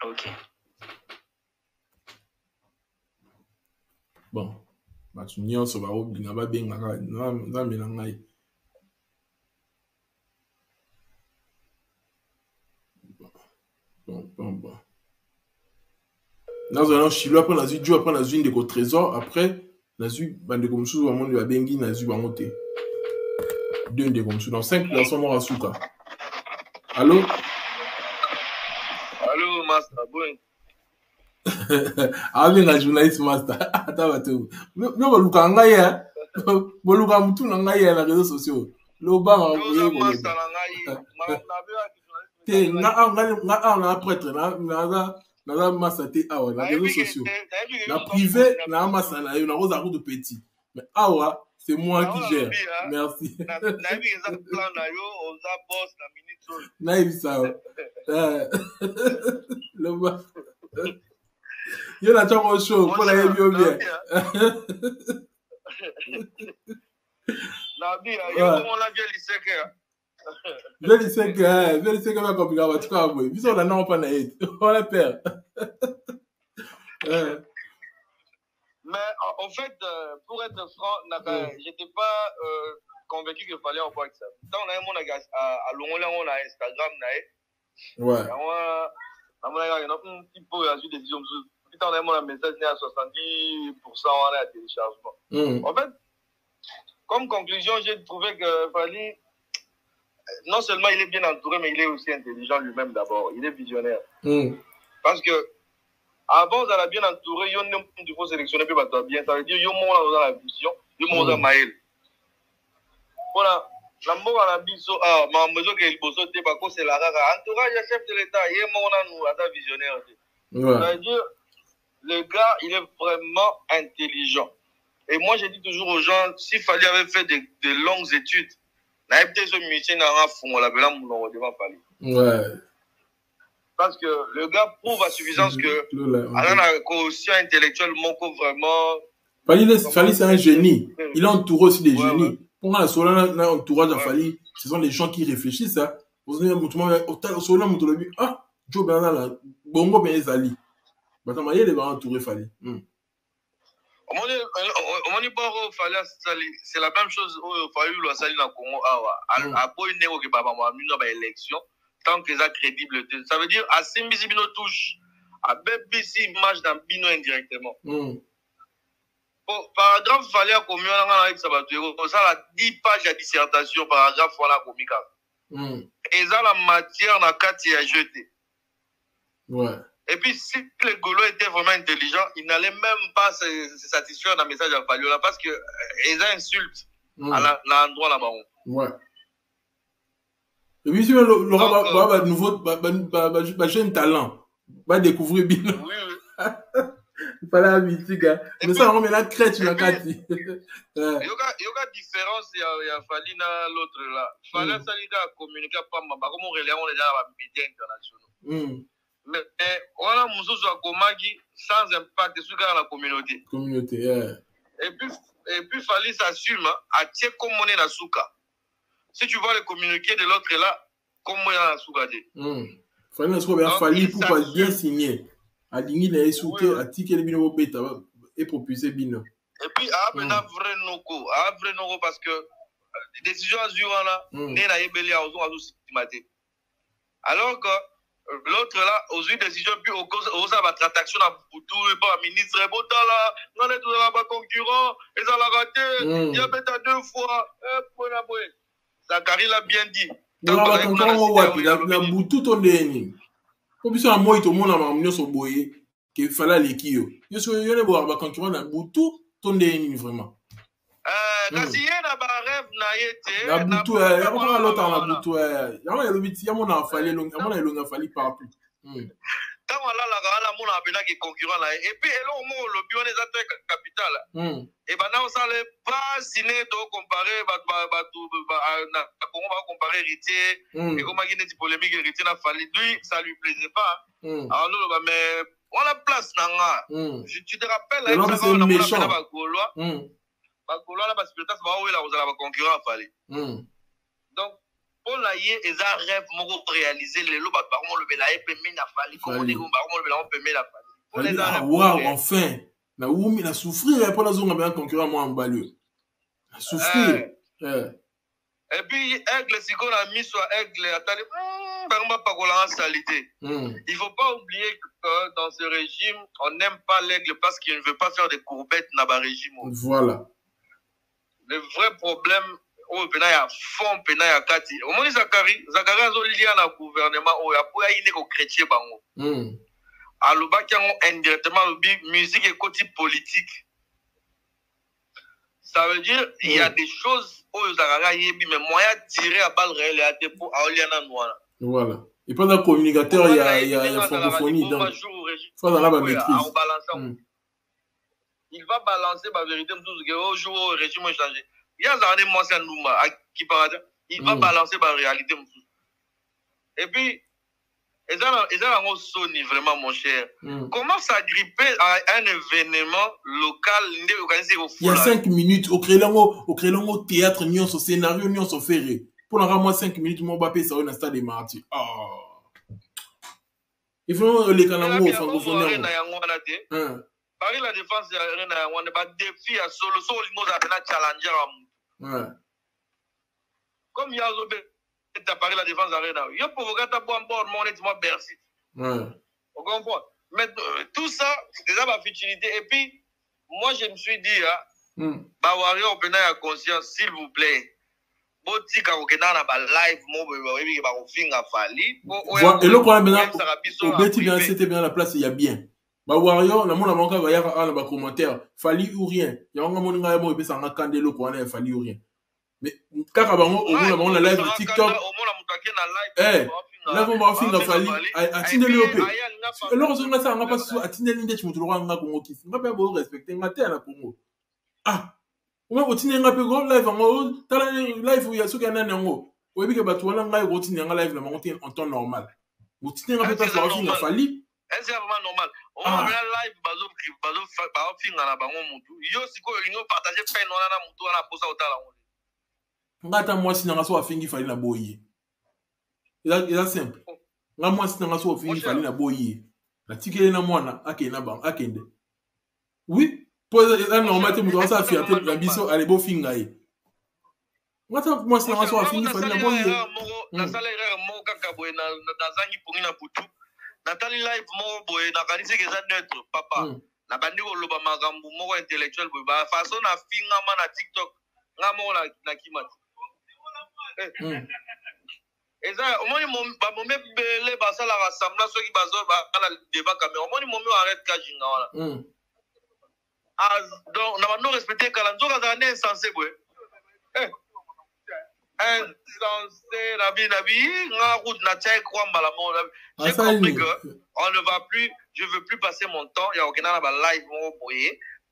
Ok. Bon, tu nyonso baobinga babengaka nzambe na ngai. Bon. Nazo na chilo après la zui après la zui de ko trésor après Nazu, bande comme sous, à mon de la bengi, nazu, bangote. 2 de comme sous, dans 5 personnes, on a souka. Allô? Allô, master, bon. Ah, bien, la journaliste master. Attends, non, Boluka, ngaya. Boluka, moutou, ngaya, les réseaux sociaux. L'oba, on a master, na prêtre, na master, awa, na réseaux sociaux. Na privé, na master, na rosa de petit. Mais awa, c'est moi qui gère. Merci. Naïf ça. L'oba. Yo na chako show pour la yebio bien. Nabi, yo comment la vie liseke. Je liseke va compliquer va tuka boy. Biso na non pas na hit. On la perd. Mais en fait, pour être franc, j'étais pas convaincu qu'il fallait en voir ça. Tant on a un monde à Longola, on a Instagram, ouais. On a un petit peu à des décisions. Putain, on a un message à 70%, on a un téléchargement. En fait, comme conclusion, j'ai trouvé que Fally, non seulement il est bien entouré, mais il est aussi intelligent lui-même d'abord. Il est visionnaire. Parce que avant, on a bien entouré, il faut sélectionner puis battre bien. Ça veut dire, il y a dans la vision, il y a dans Maël. Voilà. L'ambo à la biso, ma maison qui est le bosso, c'est la rare. Entourage, le chef de l'État, il y a un visionnaire. Ça veut dire, le gars, il est vraiment intelligent. Et moi, j'ai dit toujours aux gens, s'il fallait avait fait de longues études, parce que le gars prouve à suffisance que la quotient intellectuel manque vraiment. Fally, c'est un génie. Il est entouré aussi des génies. Pour moi, l'entourage de Fally, ce sont des gens qui réfléchissent. Ah, Joe Bernard, Bongo Ben Zali. Il est entouré Fally. C'est la même chose au Fayou à Sali dans le Congo. À Boy Néo qui va avoir une élection, tant que ça crédible. Ça veut dire à Simbisi Bino touche, à BBC image dans Bino indirectement. Paragraphe, il fallait qu'on avec Sabatouero. Ça a 10 pages de dissertation, paragraphe, voilà, comique. Et ça, la matière, on a 4 à jeter. Ouais. Et puis, si le Golo était vraiment intelligent, il n'allait même pas se satisfaire d'un message à Fally parce qu'ils insultent à l'endroit là-bas. Ouais. Et puis, si Laura va nouveau, jeune talent, va découvrir bien. Oui. Il fallait habiter, gars. Mais ça, on met la crête sur la carte. Il y a une différence, il y a Fally dans l'autre là. Fally, ça lui a communiqué pas mal. Comme on est déjà dans les médias internationaux. Mais on a Moussous Komagi sans impact sur la communauté. Et puis Fally s'assume à tirer comme on est dans Souka. Si tu vois les communiqués de l'autre là, comme on est dans Souka. Fally pour pas bien signer. A ligné les souké, a tiqué les bino bêta et propulser bino. Et puis à un vrai noko parce que les décisions à n'est la ébélé à aux systématique. Alors que l'autre là, aux décisions puis aux attractions à Boutou et pas ministre Botala, on est tous là concurrents, et ça l'a raté, il y a peut-être 2 fois, Zachary l'a bien dit. La Boutou ton déni. Comme ça, moi, tout le monde a amené son boyer, qu'il fallait les kio. Je suis allé voir ma concurrent dans Boutou, ton déni vraiment. Kasi y a un rêve naïté. La Boutou, il y a pas l'autre en la Boutou. Il y a un petit, il y a mon enfant, il y a mon enfant partout. Tant on a la mon appelé qui concurrent là. Et puis, là, au moins, le bio des attaques capitales. Et ben là, on s'allait pas signer de comparer, on va comparer héritier. Et comme il y a des polémiques héritier n'a Fally, lui, ça lui plaisait pas. Alors, mais on la place là. Tu te rappelles, là, c'est méchant. Bagolo là, parce que ça va où là, vous allez concurrent à Fally. Donc, pour la yé, ils ont rêve pour réaliser les lots, on le bélaye, peut mettre la Fally. Comment on dit, on le bélaye, on peut mettre la Fally. Waouh, enfin. Na oumi na souffrir pour la zone avec un concurrent moi en balio. Souffrir. Et puis aigle si qu'on a mis sur aigle attendez Il faut pas oublier que dans ce régime, on n'aime pas l'aigle parce qu'il ne veut pas faire des courbettes dans le régime. Voilà. Le vrai problème, il y a fond, il y a kati. Au moins, Zakari a lié dans le gouvernement, il y a un chrétien. Alors, indirectement, musique et côté politique. Ça veut dire qu'il y a des choses où mais moyen de tirer à balles réelles et à dépôt à Oliana Noir. Voilà. Et pas d'un communicateur, il y a francophonie. Donc, il faut dans la maîtrise. Il va balancer la vérité au jour où le régime est changé. Il y a un mois, c'est un Nouma qui parle. Il va balancer la réalité. Et puis, ils ont sonné vraiment, mon cher. Comment s'agripper à un événement local organisé au il y a 5 minutes, au Crélango théâtre, ni au scénario, ni au ferré. Pour moi 5 minutes, mon papé, ça va un stade de martyrs. Il faut les Kalango au francophone. Paris la défense, on a des défis à solo, on a challenger. Comme il y a à Paris la défense arena. Il y a provoqué ta bonne bord, mon état Bercy. Vous comprenez? Mais tout ça, c'est déjà ma futilité. Et puis, moi, je me suis dit, bah, Wario, on a conscience, s'il vous plaît. Et le problème maintenant, c'était bien la place, il y a bien. Bah, Wario, la monde a manqué, il y a un commentaire. Fali ou rien. Il y a un moment où il y a un candelo pour aller fali ou rien. Mais quand on a live TikTok, là on va finir la fali, attendez le op. Alors on a ça, on a pas sous attendez l'indé tu me trouves en Congo qui, on va pas beau respecter on a terre la Congo. On va continuer un peu gros live en haut, t'as live où il y a ceux qui en ont en haut. Oui bien que bah toi là on va continuer un live en temps normal. Vous tenez un peu ça on finir la fali. C'est vraiment normal. On va live bazo finir la bango mutu. Yo siko yo partager peine on a mutu on a posa au tala. Ngata moi si nanga so afingi fali na boye. Il est simple. Nga moi si nanga so afingi fali na boye. La tikele na mwana akena bang akende. Oui, pour la normalité mutu sa fierté la biso ale bo finga ye. Ngata moi si nanga so afingi fali na boye. Na sala erreur mo kaka boye na zangi pongi na butu. Natali live mo boye na kanisi ke za neutre papa. Na bandi ko loba makambu mo intellectuel boye ba façon na finga ma na TikTok. Nga mo na kimati. Et ça, au moins, mon bébé, ça la rassemble, ceux qui basent dans le débat caméra. Au moins, mon bébé arrête Kajinga. Donc, on a non respecté Kalanzo, on a insensé, insensé, Nabi, na route, na tchèque, j'ai compris que on ne va plus, je ne veux plus passer mon temps, il y a aucun live,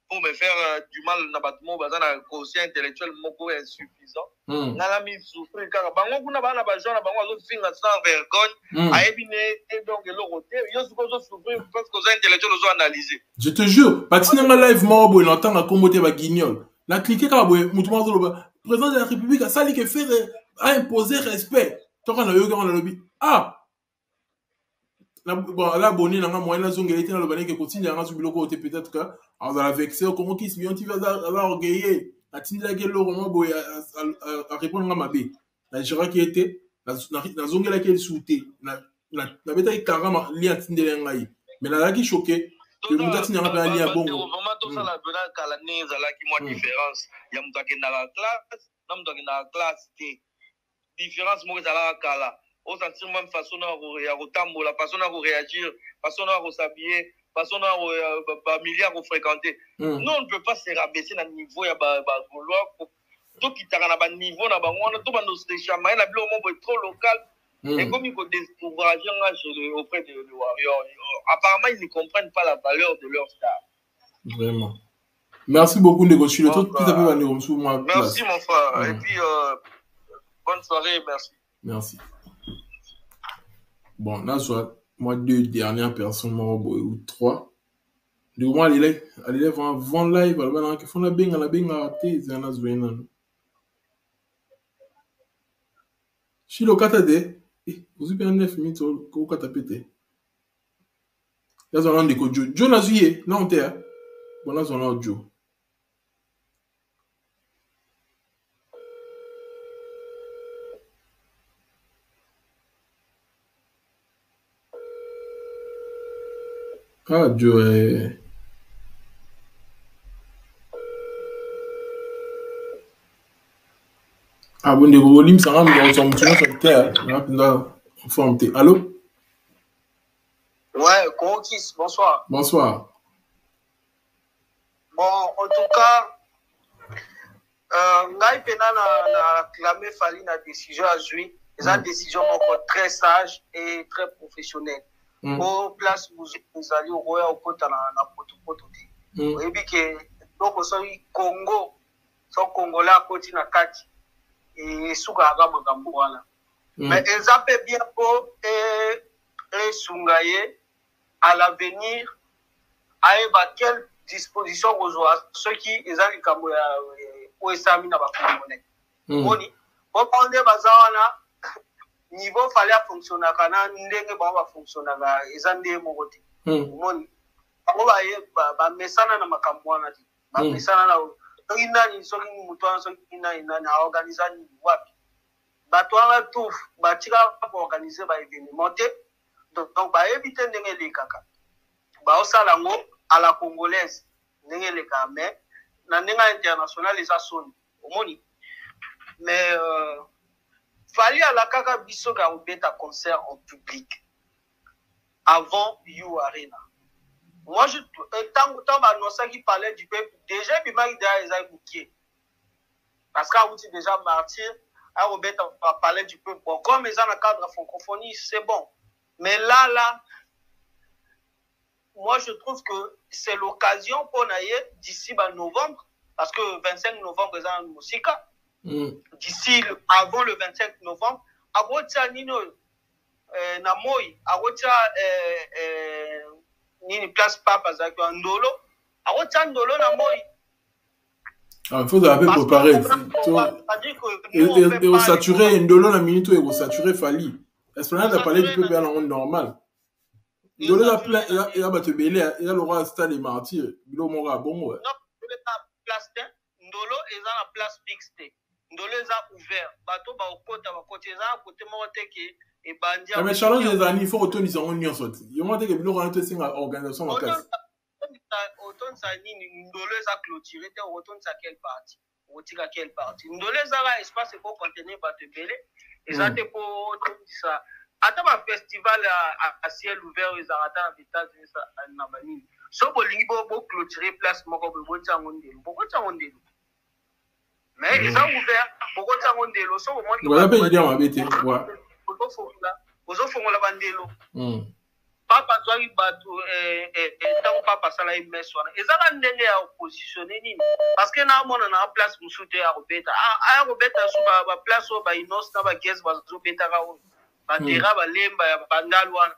pour me faire du mal na batmo bazana quotient intellectuel moko insuffisant ngala mi souffrir car bango kuna bana ba jona bango azo finga sans vergogne aebine et donc le côté yo supposé souffrir parce que les intellectuels ont analysé. Je te jure patina nga live mo bo longtemps na kombote ba guignol na cliquer ka boy mutu mazo lo président de la République a sali que faire a imposer respect to kana yo ka na lobby bon là bonné na nga moyen na zonga était na lobane que continue na subilo ko peut-être que on va vexer comment qui se vient tu vas orgueiller atindela ke lo romo boy à répondre à ma bé la jura qui était na zonga la qui souté na beta ikarama li atindela ngai mais la qui choqué que mutati na pas ali à bongo vraiment tout ça la bena kala neza la qui moi différence ya mutaki na la classe na mutaki na classe différence mo za kala au sentir même façon à retambo la façon à réagir façon à s'habiller façon à milliards à fréquenter nous on ne peut pas se rabaisser dans le niveau ya ba vouloir tout qui t'a na niveau na bango on tout ba nos chamaï na bilo mo trop local et comme il faut décourager auprès de Warriors apparemment ils ne comprennent pas la valeur de leur star. Vraiment. Merci beaucoup négocier le tout à fait va négocier moi. Merci mon frère et puis bonne soirée merci. Merci. Bon, là, soit moi, 2 dernières personnes, ou 3. Du moins, allez, vont live, alors, font la benga, c'est un azouénan. Si le katade, vous avez 9 minutes, vous avez pété. Là, on a un déco, Joe n'a zoué, non, t'es, bon, là, on a Joe. Ah, Dieu. Ah, bon, des volumes, ça va, mais on s'en fout sur terre. Allô? Ouais, Korokis, bonsoir. Bonsoir. Bon, en tout cas, ngai pena na clamé Fali na décision à jouer. C'est une décision très sage et très professionnelle. Au place où vous allez au Royal Kota na Poto. Et puis que donc aussi Congo, son Congolais à côté na kati et suka agama gamboana. Mais ils appellent bien pour et sungaye à l'avenir à quelle disposition aux ceux qui ils ont les camoya ou esami na ba congolais. Boni, bon on est bazawana niveau fallait fonctionner kana ndenge ba fonctionner ga ezande mokoti. Boni, ba mesana na makamwana ti. Ba mesana na inani soki mutwana soki inani na organiser ni wapi. Ba toanga tout ba tika pour organiser ba événement te. Donc ba éviter ndenge les kaka. Ba osala ngo à la congolaise ndenge les kame na ndenge international les asoni. Omoni. Mais fallait à la kaka biso ga obeta concert en public avant You Arena. Moi je tant annoncer qui parlait du peuple déjà bima ida ezai boukier. Parce qu'à outil déjà martyr à Robert on parler du peuple. Bon, comme ils ont un cadre francophonie, c'est bon. Mais là, moi je trouve que c'est l'occasion pour naïe d'ici novembre, parce que 25 novembre ils ont un Mosika. D'ici avant le 25 novembre, à Rotia Nino Namoy, à Rotia Nini Place Papa Zaki Ndolo, à Rotia Ndolo Namoy. Ah, il faut un peu préparer. Et au saturé, Ndolo la minute et au saturé Fali. Esplanade a parlé du peuple à la ronde normale. Ndolo a plein, il a battu Belé, il a le roi stade des martyrs. Bilo Mora bon ouais. Non, Ndolo est en place Ndolo est en place mixte. Ndolo est ouvert. Bateau ba au côté à côté Moroteke et Bandia. Mais challenge les années, il faut retourner sur une sorte. Il y a moins de que Bilo rentre sur une organisation locale. Autant ça Ndolo est clôturé, autant ça quelle partie? Otika quelle partie? Ndolo est espace pour contenir bateau Belé. Et ça c'est pour ça. Attends un festival à ciel ouvert ils arrêtent à États-Unis na banini. So bolingi bo clôturer place moko bo tangondelo. Boko tangondelo. Mais ils ont ouvert boko tangondelo so au moins voilà ben idée on habite ouais. Ozo fongola bandelo. Papa zwaki bato tant papa sala imeswana. Ezala ndenge ya oppositionner nini parce que na mona na place musute ya Robeta. A Robeta so ba place o ba inos na ba guest ba zo beta ka o. Ba tera ba lemba ya bandalwana.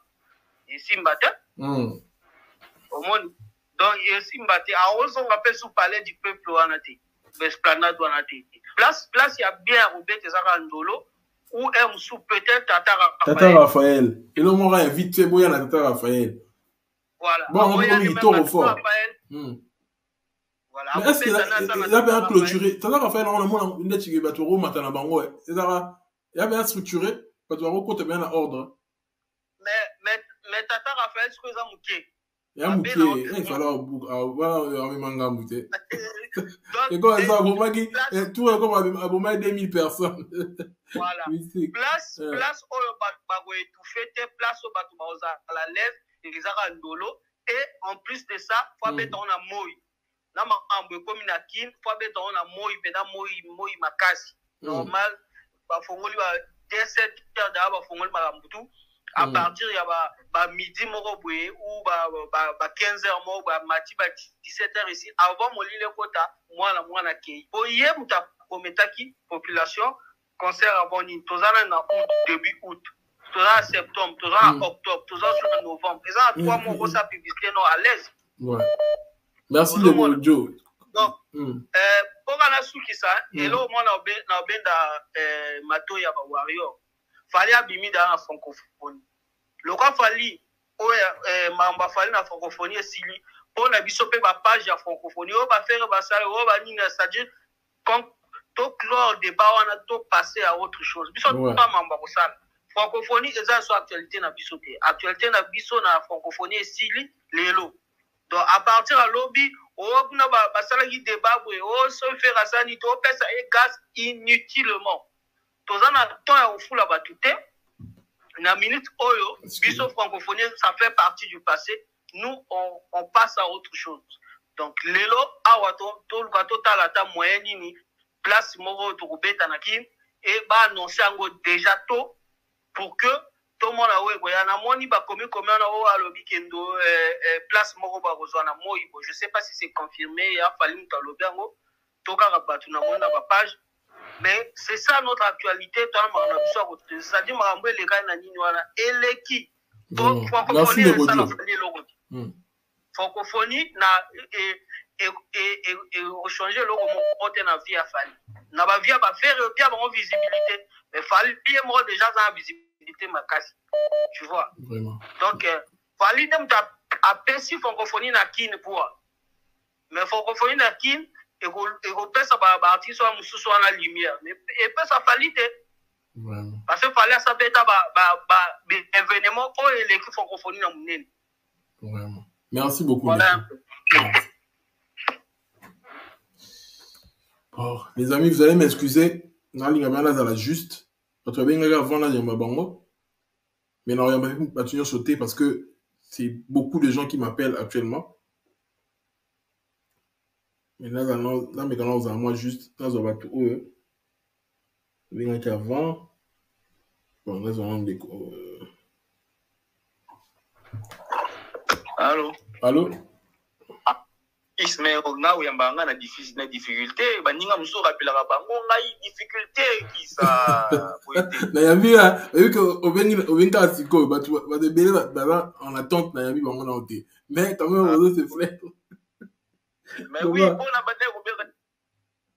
Isimba te. Omoni. Donc isimba te a ozo rappel sous palais du peuple wana te. Esplanade wana te. Place ya bien Robeta ezaka Ndolo. Ou un sous peut-être Tata Raphaël. Et le mora est vite fait boya na Tata Raphaël. Voilà. Bon, on est trop fort. Voilà. Mais est-ce qu'il a bien clôturé? Tata Raphaël, on a moins une lettre qui va tout remonter dans bango. Il a bien structuré, parce que on compte bien à ordre. Mais Tata Raphaël, ce que ça mouké. Il y a mouké, il fallait voilà, on manga mouté. Et comme ça, vous m'avez tout comme à vous 2000 personnes. Voilà. Place au bago étouffé, place au bateau à la lèvre, ils ont Ndolo. Et en plus de ça, faut mettre on a moi. Na makambo comme na kin, faut mettre on a moi, peda moi makasi. Normal, ba fongoli ba 17 heures da ba fongoli makambutu. À partir ya ba midi moko boye ou ba 15 heures moko ba mati ba 17 heures ici avant mo lile kota mwana kei. Boye muta kometaki population concert avant ni tozana na août début août. Tozana septembre, tozana octobre, tozana sur novembre. Et ça 3 mois ça publicité non à l'aise. Ouais. Merci de mon Joe. Donc pour la souki ça et là moi na benda mato ya ba warrior. Fallait abimi dans la francophonie. Le quoi fallait mamba fallait na francophonie sili pour la biso pe ba page ya francophonie on va faire ba ça on va ni c'est-à-dire quand tout clore débat on a tout passé à autre chose. Biso pas mamba ko ça. francophonie eza so actualité na biso te. Actualité na biso na francophonie esili lelo. Donc à partir à lobby kuna basalaki débat boye so faire asani to pesa e gaz inutilement. Tozana temps ya ofula batute na minute oyo biso francophonie ça fait partie du passé. Nous on passe à autre chose. Donc lelo awa to lukato talata moyen nini place moko to kubeta na kin et ba annoncer ngo déjà tôt pour que tout le monde a oué na moni ba commis combien na o alobi kendo place moko ba kozwana moyibo. Je sais pas si c'est confirmé, il a fallu to alobi ngo to ka batu na mona ba page. Mais c'est ça notre actualité, c'est-à-dire marambo les gars na nini wana eleki to francophonie ça na fali logo. Francophonie na et changer logo mon côté na vie à fali. Na ba vie ba faire bien bon visibilité, mais fali bien moi déjà ça visibilité ma casse. Tu vois. Vraiment. Donc fali dem ta apesi francophonie na kin pour. Mais francophonie na kin et ko pesa ba artiste wa mususu na lumière. Mais et pesa fali te. Vraiment. Parce que fallait ça beta ba événement o et l'équipe francophonie na munene. Vraiment. Merci beaucoup. Voilà. Oh, les amis, vous allez m'excuser. Na linga bana za la juste. Parce que bien avant là yamba bango. Mais non, yamba continuer sauter parce que c'est beaucoup de gens qui m'appellent actuellement. Mais là mais quand on a moi juste dans un bateau eux. Bien qu'avant. Bon, là on des Allô. Allô. Ismaël na uyamba nga na difficulté baninga muso rapelaka bango ngai difficulté qui ça na yambi là vu que obenga siko batu ba de bele ba en attente na yambi bango na oté mais quand même on se fait mais oui bon na bate ko bela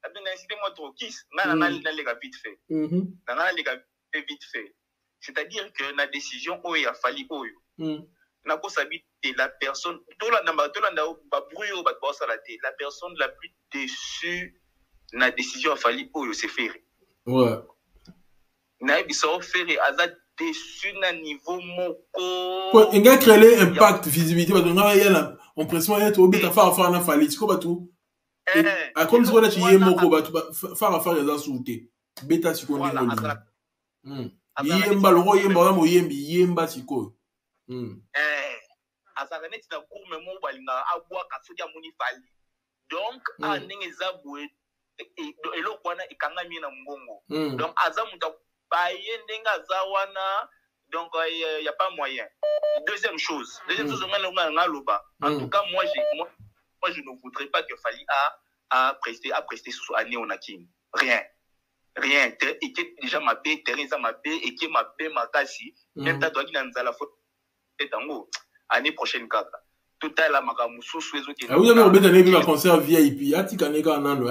abina incité moi trop kiss na les gars vite fait na les gars vite fait c'est-à-dire que la décision oyo a fallu oyo na ko sabite la personne la personne la plus déçue na décision a fallu oyo c'est faire ouais na biso faire aza déçu na niveau moko pour inga créer impact visibilité parce que na yala on pression ya to bita faire na fallu siko batu a comme ça là tu yé moko batu faire les insulter beta siko ni yemba lo yemba mo yembi yemba siko azala neti na gourme mo balinga abwaka soki amoni fali donc ndenge eza boye eloko wana ekangami na ngongo donc aza moto baye ndenge aza wana donc y a pas moyen. Deuxième chose nga loba en tout cas moi je ne voudrais pas que Fally a presté sous année on a kin rien et que déjà ma paix Teresa ma paix et que ma paix makasi même ta doit na nzala faute etango année prochaine kaka tout à la makamusu swezo ki oui mais on bet aller vivre concert VIP atika nega nando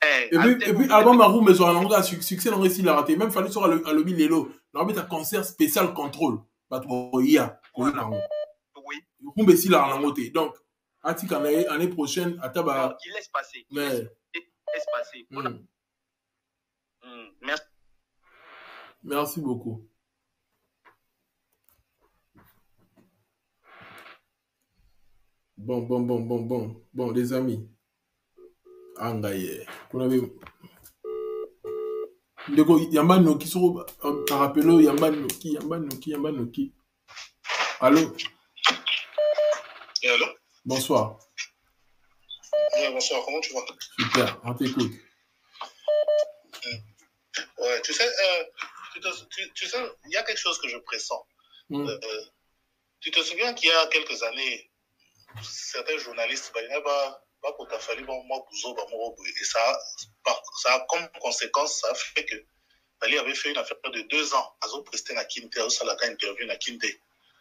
et puis album Marou mais sur un succès dans récit la raté même Fally sur le lobby lelo on bet un concert spécial contrôle pas trop iya oui on bet si la rangote donc atika année prochaine ataba il laisse passer merci beaucoup. Bon, les amis. Angaye. Vous avez. Yamba Noki, sur rappelez Yamba Noki. Allô? Et allô? Bonsoir. Oui, bonsoir, comment tu vas? Super, on t'écoute. Ouais, tu sais, il y a quelque chose que je pressens. Tu te souviens qu'il y a quelques années, certains journalistes, et ça a comme conséquence, ça a fait que Fally avait fait une affaire de 2 ans. Ils ont presté na Kinte, ils ont interview na Kinte.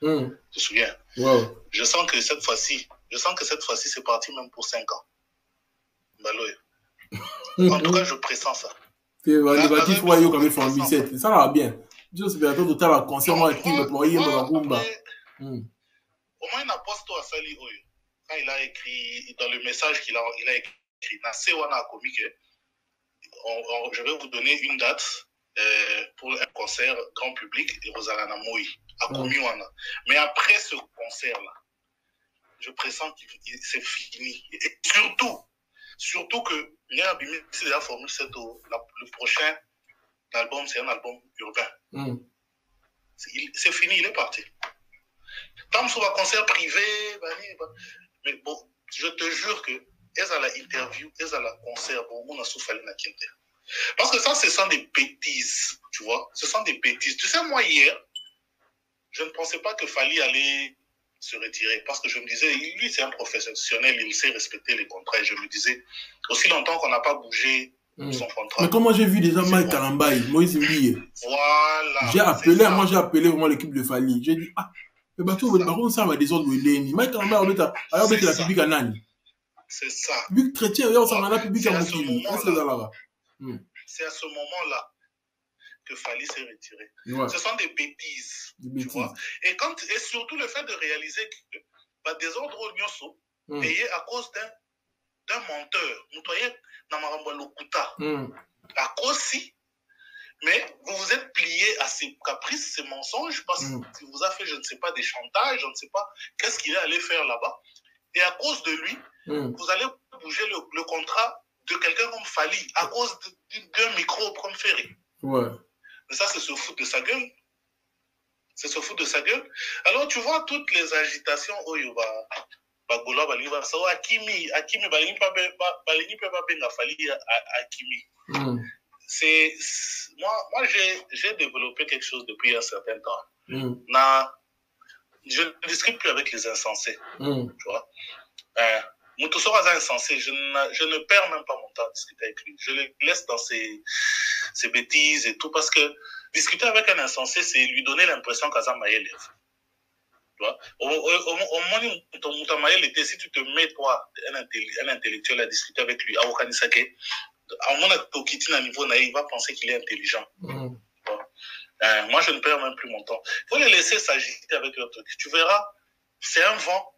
Tu te souviens? Wow. Je sens que cette fois-ci, c'est parti même pour 5 ans. En tout cas, je pressens ça. C'est le bâtiment royaux comme il fait en 17. Ça va bien. Je sais bien, tout le temps, concernant qui me pourrait y avoir au moins, il a posté à Fally Oyo. Quand il a écrit, dans le message qu'il a écrit, je vais vous donner une date. pour un concert grand public et Rosalana Moui à Komiwana. Mais après ce concert-là, je pressens que c'est fini. Et surtout que c'est la formule, le prochain album, c'est un album urbain. C'est fini, il est parti. Tant sur un concert privé, mais bon, je te jure que elles à la interview, elles à la concert, bon, on a souffert la quinte. Parce que ça, ce sont des bêtises, tu vois. Ce sont des bêtises. Tu sais, moi, hier, je ne pensais pas que Fally allait se retirer. Parce que je me disais, lui, c'est un professionnel, il sait respecter les contrats. Et je me disais, aussi longtemps qu'on n'a pas bougé son contrat. Mais comment j'ai vu déjà Mike Kalambaye, Moïse Mbiye. Voilà. J'ai appelé vraiment l'équipe de Fally. J'ai dit, mais par contre, ça va des ordres de Léni. Mike Kalambaye, alors, la public à Nani. C'est ça. Public chrétien, on s'en a la public à Moukili. C'est à ce moment-là que Fally s'est retiré. Ouais. Ce sont des bêtises. Tu vois. Et surtout le fait de réaliser que des ordres au Nyoso payés à cause d'un menteur. Vous voyez, Namaramba Lokuta. À cause si. Mais vous vous êtes plié à ces caprices, ces mensonges, parce qu'il vous a fait, je ne sais pas, des chantages, je ne sais pas qu'est-ce qu'il est allé faire là-bas. Et à cause de lui, vous allez bouger le contrat de quelqu'un comme Fally à cause d'un micro comme Ferry. Ouais. Mais ça, c'est se foutre de sa gueule. C'est se foutre de sa gueule. Alors, tu vois toutes les agitations où il va. Bagola, Baliva, ça va, Akimi, Balingi peut pas benga Fally Akimi. Moi, j'ai développé quelque chose depuis un certain temps. Je ne discute plus avec les insensés. Tu vois. Moutoussor est insensé. Je ne perds même pas mon temps à discuter avec lui. Je le laisse dans ses bêtises et tout, parce que discuter avec un insensé, c'est lui donner l'impression qu'Azam est élève. Tu vois. Au moment où ton Moutamaël était, si tu te mets, toi, un intellectuel, à discuter avec lui, à Okanisake, à mon niveau, il va penser qu'il est intelligent. Moi, je ne perds même plus mon temps. Il faut les laisser s'agiter avec leur truc. Tu verras, c'est un vent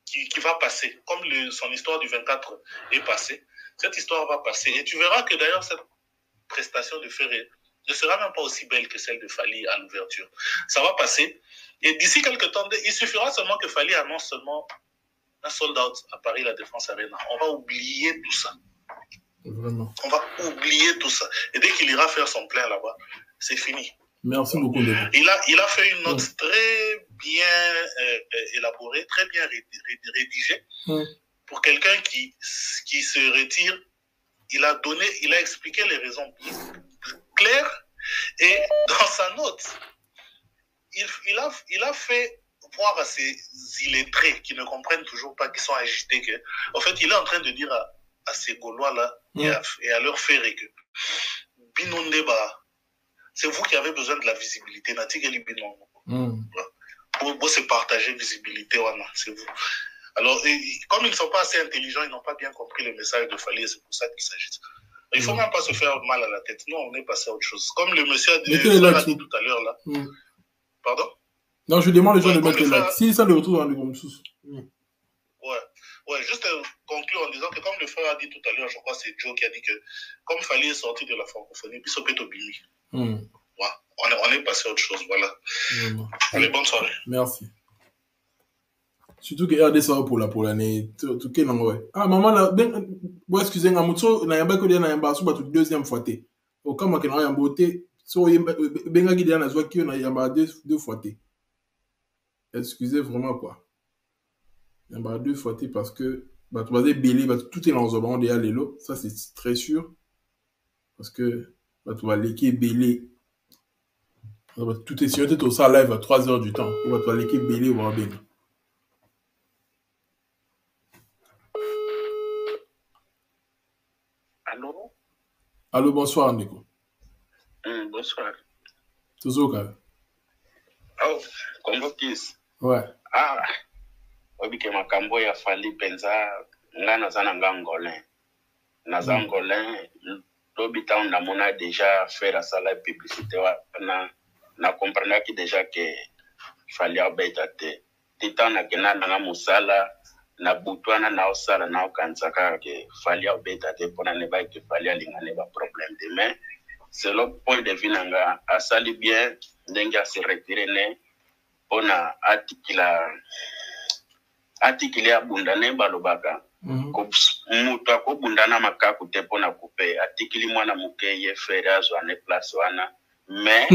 qui va passer. Comme son histoire du 24 est passée, cette histoire va passer. Et tu verras que d'ailleurs, cette prestation de Ferré ne sera même pas aussi belle que celle de Fally à l'ouverture. Ça va passer. Et d'ici quelques temps, il suffira seulement que Fally annonce seulement un sold out à Paris, la Défense Arena. On va oublier tout ça. Vraiment. On va oublier tout ça. Et dès qu'il ira faire son plein là-bas, c'est fini. Merci beaucoup. Il a fait une note très bien élaborée, très bien rédigée. Pour quelqu'un qui se retire, il a expliqué les raisons claires. Et dans sa note, il a fait voir à ces illettrés qui ne comprennent toujours pas, qui sont agités, que, en fait, il est en train de dire à ces Gaulois-là et à leur faire que Binondeba, c'est vous qui avez besoin de la visibilité. Pour se partager visibilité, c'est vous. Alors, comme ils ne sont pas assez intelligents, ils n'ont pas bien compris le message de Fally, c'est pour ça qu'il s'agit. Il ne faut même pas se faire mal à la tête. Nous, on est passé à autre chose. Comme le monsieur a dit tout à l'heure, là. Pardon? Non, je demande aux gens de mettre le like. Si ça le retrouve dans le groupe. Ouais, juste conclure en disant que comme le frère a dit tout à l'heure, je crois que c'est Joe qui a dit que comme Fally est sorti de la francophonie, puis Sopé Tobimi. Ouais, on est passé à autre chose, voilà. Allez, bonne soirée. Merci. Surtout que RD ça pour l'année. Tout que non, ouais. Ah, maman, là, bon, excusez-moi, Moutso, n'a pas que des n'a pas deuxième fois. Au cas où il y a un beauté, so, benga qui n'a pas qui n'a pas deux fois. Excusez vraiment quoi. Il y a deux fois parce que tu vas belé, tout est dans le bande déjà l'élo, ça c'est très sûr. Parce que tu vas l'équipe belé. Tout est sûr, tu es au ça live à 3h du temps. Tu vas l'équipe belé ou bien. Allô? Allô, bonsoir Nico. Bonsoir. Toujours calme. Oh, Congo Kiss. Ouais. Ah, obike makambo ya Fally penza nga naza na nga ngolin. Naza ngolin, lobita on namona déjà faire ça la publicité na comprendre ki déjà que Fally abeta te. Tita na kena na musala na butwana na osala na okanzaka ke Fally abeta te pona ne ba ke Fally alinga ne ba problème de mais selon point de vue nanga asali bien ndenge a se retirer ne pona atikili abundane balobaka mutu akobundana makaku te pona kupe atikili mwana muke ye fere azwa ne place wana mais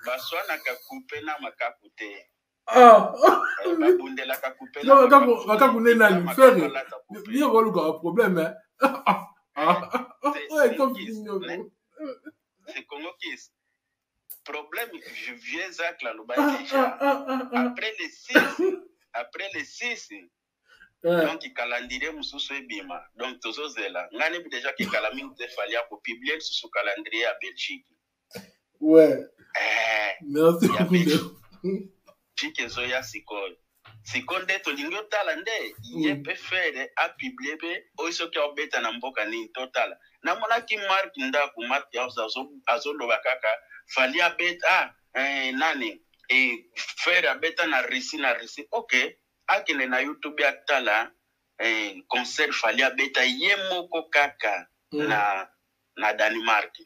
baswanaka kupe na makaku te babundelaka kupe makaku ne nani fere bien koluka problème c'est Congo Kiss. Problème, je viens Zach la Loba déjà. Après les 6, donc il calendrier Moussou Bima. Donc toujours là. On a déjà qui calamine te fallait pour publier sur calendrier à Belgique. Ouais. Merci beaucoup. Chique Zoya Sikol. Sikonde tolingo talande yepe fere a publier oiso ki obeta na mboka ni total na mona ki mark ndaku mark ya azolo bakaka fali abeta nani fere abeta na risi okay akene na YouTube atala concert fali abeta yemoko kaka na Denmark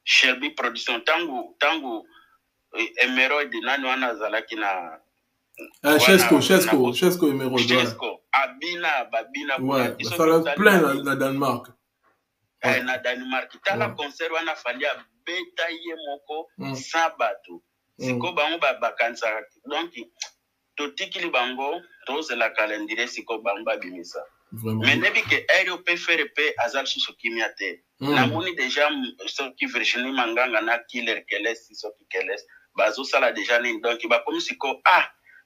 Shelby production tangu Emerald nani wana zalaki na Chesco Emerald. Chesco, Babina. Ouais, ça l'a plein na Danemark. Na Danemark. Tala concert wana fali beta ye moko sabato. Siko bango bakansa. Donc, totikili bango, tose la calendrier siko bango babimisa. Mais nebi ke aéro pe faire pe azal sous kimiate. Na moni déjà so ki Virginie Manganga na killer keles so ki keles. Bazo sala déjà ni donc ba comme siko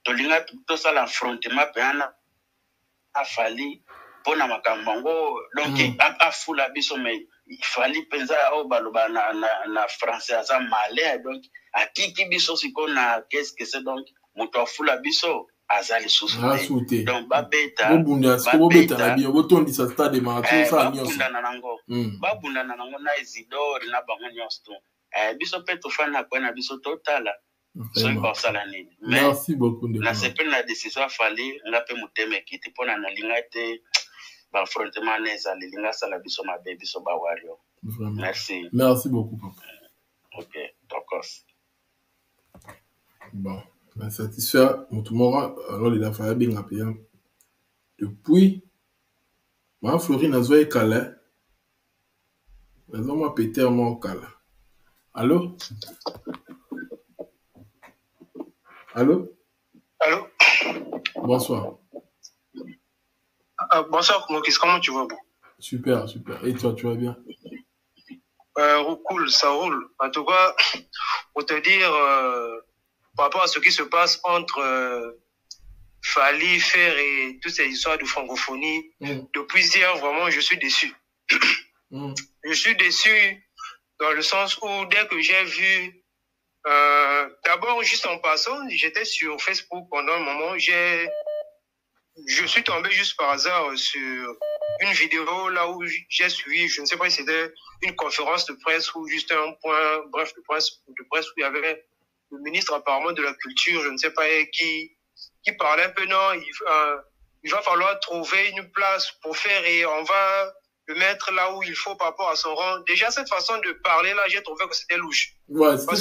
tolinga to sala affrontement peana afali pona makambango donc afula biso mais il fallait penser au baloba na français asa malais donc atiki biso siko na qu'est-ce que c'est donc moto afula biso azali sousouté donc babeta na bien botondi sa stade de marathon ça nyonso babunda nango na Isidore na bango nyonso biso pe to fana kwa na biso totala. Merci beaucoup. Na sepel na décision fallait nga pe muteme kiti pona na lingate ba affrontement neza linga sala biso mabe biso ba wario. Merci. Merci beaucoup papa. OK, d'accord. Bon, ben satisfait mutumora alors il a fallu bien appeler depuis ma Florine azoe kala. Moi Peter mon kala. Allô? Allô? Allô? Bonsoir. Bonsoir, comment tu vas? Super. Et toi, tu vas bien? Cool, ça roule. En tout cas, pour te dire, par rapport à ce qui se passe entre Fali, Fer et toutes ces histoires de francophonie, depuis hier, vraiment, je suis déçu. Je suis déçu dans le sens où dès que j'ai vu d'abord, juste en passant, j'étais sur Facebook pendant un moment, je suis tombé juste par hasard sur une vidéo là où j'ai suivi, je ne sais pas si c'était une conférence de presse ou juste un point, bref, de presse où il y avait le ministre apparemment de la culture, je ne sais pas qui parlait un peu, non, il va falloir trouver une place pour faire et on va le mettre là où il faut par rapport à son rang. Déjà, cette façon de parler là, j'ai trouvé que c'était louche. Ouais, c'était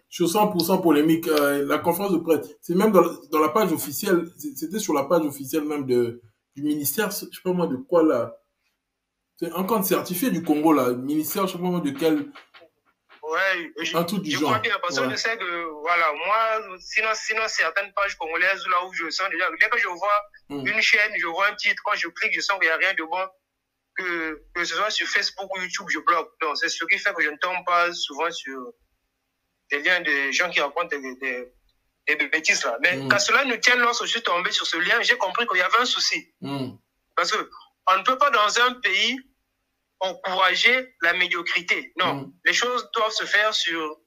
sur 100% polémique. La conférence de presse, c'est même dans la page officielle, c'était sur la page officielle même du ministère, je sais pas moi de quoi là. C'est un compte certifié du Congo là, ministère, je sais pas moi de quel. Ouais, un truc du genre. Je crois bien, parce que je sais que, voilà, moi, sinon certaines pages congolaises là où je sens déjà, dès que je vois une chaîne, je vois un titre, quand je clique, je sens qu'il n'y a rien de bon. Que ce soit sur Facebook ou YouTube, je bloque. Donc, c'est ce qui fait que je ne tombe pas souvent sur des liens de gens qui racontent des bêtises là. Mais quand cela nous tient, lorsque je suis tombé sur ce lien, j'ai compris qu'il y avait un souci. Parce que on ne peut pas dans un pays encourager la médiocrité. Non, les choses doivent se faire sur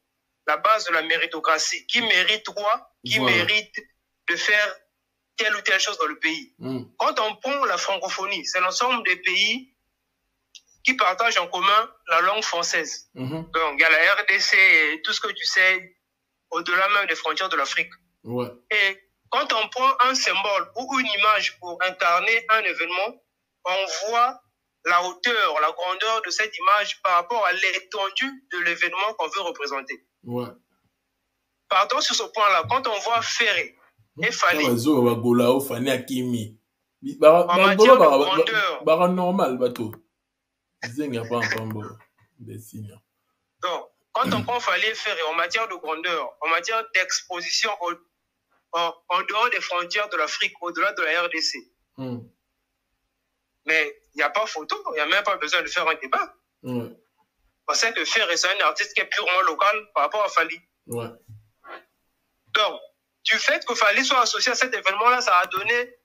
la base de la méritocratie. Qui mérite quoi? Qui mérite de faire telle ou telle chose dans le pays. Quand on prend la francophonie, c'est l'ensemble des pays qui partagent en commun la langue française. Donc, il y a la RDC et tout ce que tu sais, au-delà même des frontières de l'Afrique. Et quand on on prend un symbole ou une image pour incarner un événement, on voit la hauteur, la grandeur de cette image par rapport à l'étendue de l'événement qu'on veut représenter. Ouais. Partons sur ce point-là. Quand on voit Ferré et Fally, en matière de grandeur, normal, bateau. Donc, quand on prend Fally et Ferré en matière de grandeur, en matière d'exposition en dehors des frontières de l'Afrique, au-delà de la RDC, mais il n'y a pas photo, il n'y a même pas besoin de faire un débat. On sait que Ferré, c'est un artiste qui est purement local par rapport à Fally. Ouais. Donc, du fait que Fally soit associé à cet événement-là, ça a donné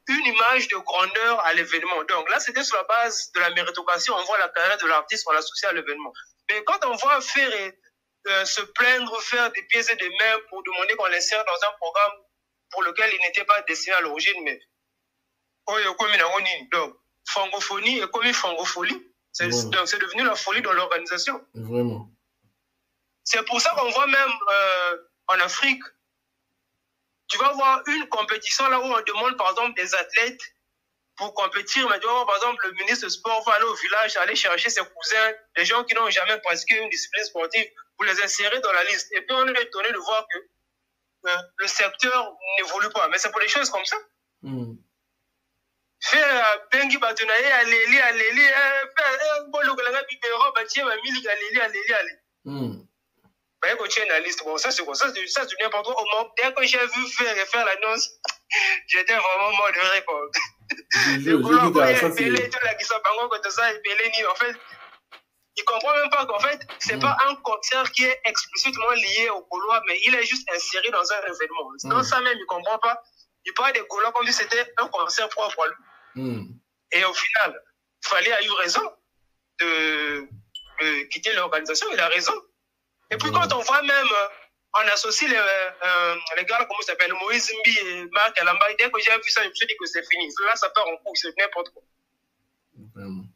une image de grandeur à l'événement. Donc là, c'était sur la base de la méritocratie, on voit la carrière de l'artiste, on l'associe à l'événement. Mais quand on voit Ferré se plaindre, faire des pieds et des mains pour demander qu'on l'insère dans un programme pour lequel il n'était pas destiné à l'origine, mais donc, francophonie est comme une francophonie. Donc, c'est devenu la folie dans l'organisation. Vraiment. C'est pour ça qu'on voit même en Afrique, tu vas voir une compétition là où on demande par exemple des athlètes pour compétir, mais tu vas voir par exemple le ministre du Sport va aller au village, aller chercher ses cousins, des gens qui n'ont jamais pratiqué une discipline sportive, pour les insérer dans la liste. Et puis on est étonné de voir que le secteur n'évolue pas. Mais c'est pour des choses comme ça. Faire Bengi Batunaye, Aléli, la liste. Bon, ça c'est quoi? Ça c'est n'importe quoi. Au moment, dès que j'ai vu faire l'annonce, j'étais vraiment mort de répondre. En fait, il comprend même pas qu'en fait, c'est pas un concert qui est explicitement lié au Gaulois, mais il est juste inséré dans un événement. Dans ça même, il comprend pas. Il parle des Gaulois comme si c'était un concert propre à lui. Et au final, Fally a eu raison de quitter l'organisation. Il a raison. Et puis quand on voit même, on associe les gars, comment ça s'appelle, Moïse Mbi et Marc Alamba, dès que j'ai vu ça, je me suis dit que c'est fini. Là, ça part en couille, c'est n'importe quoi. Bon,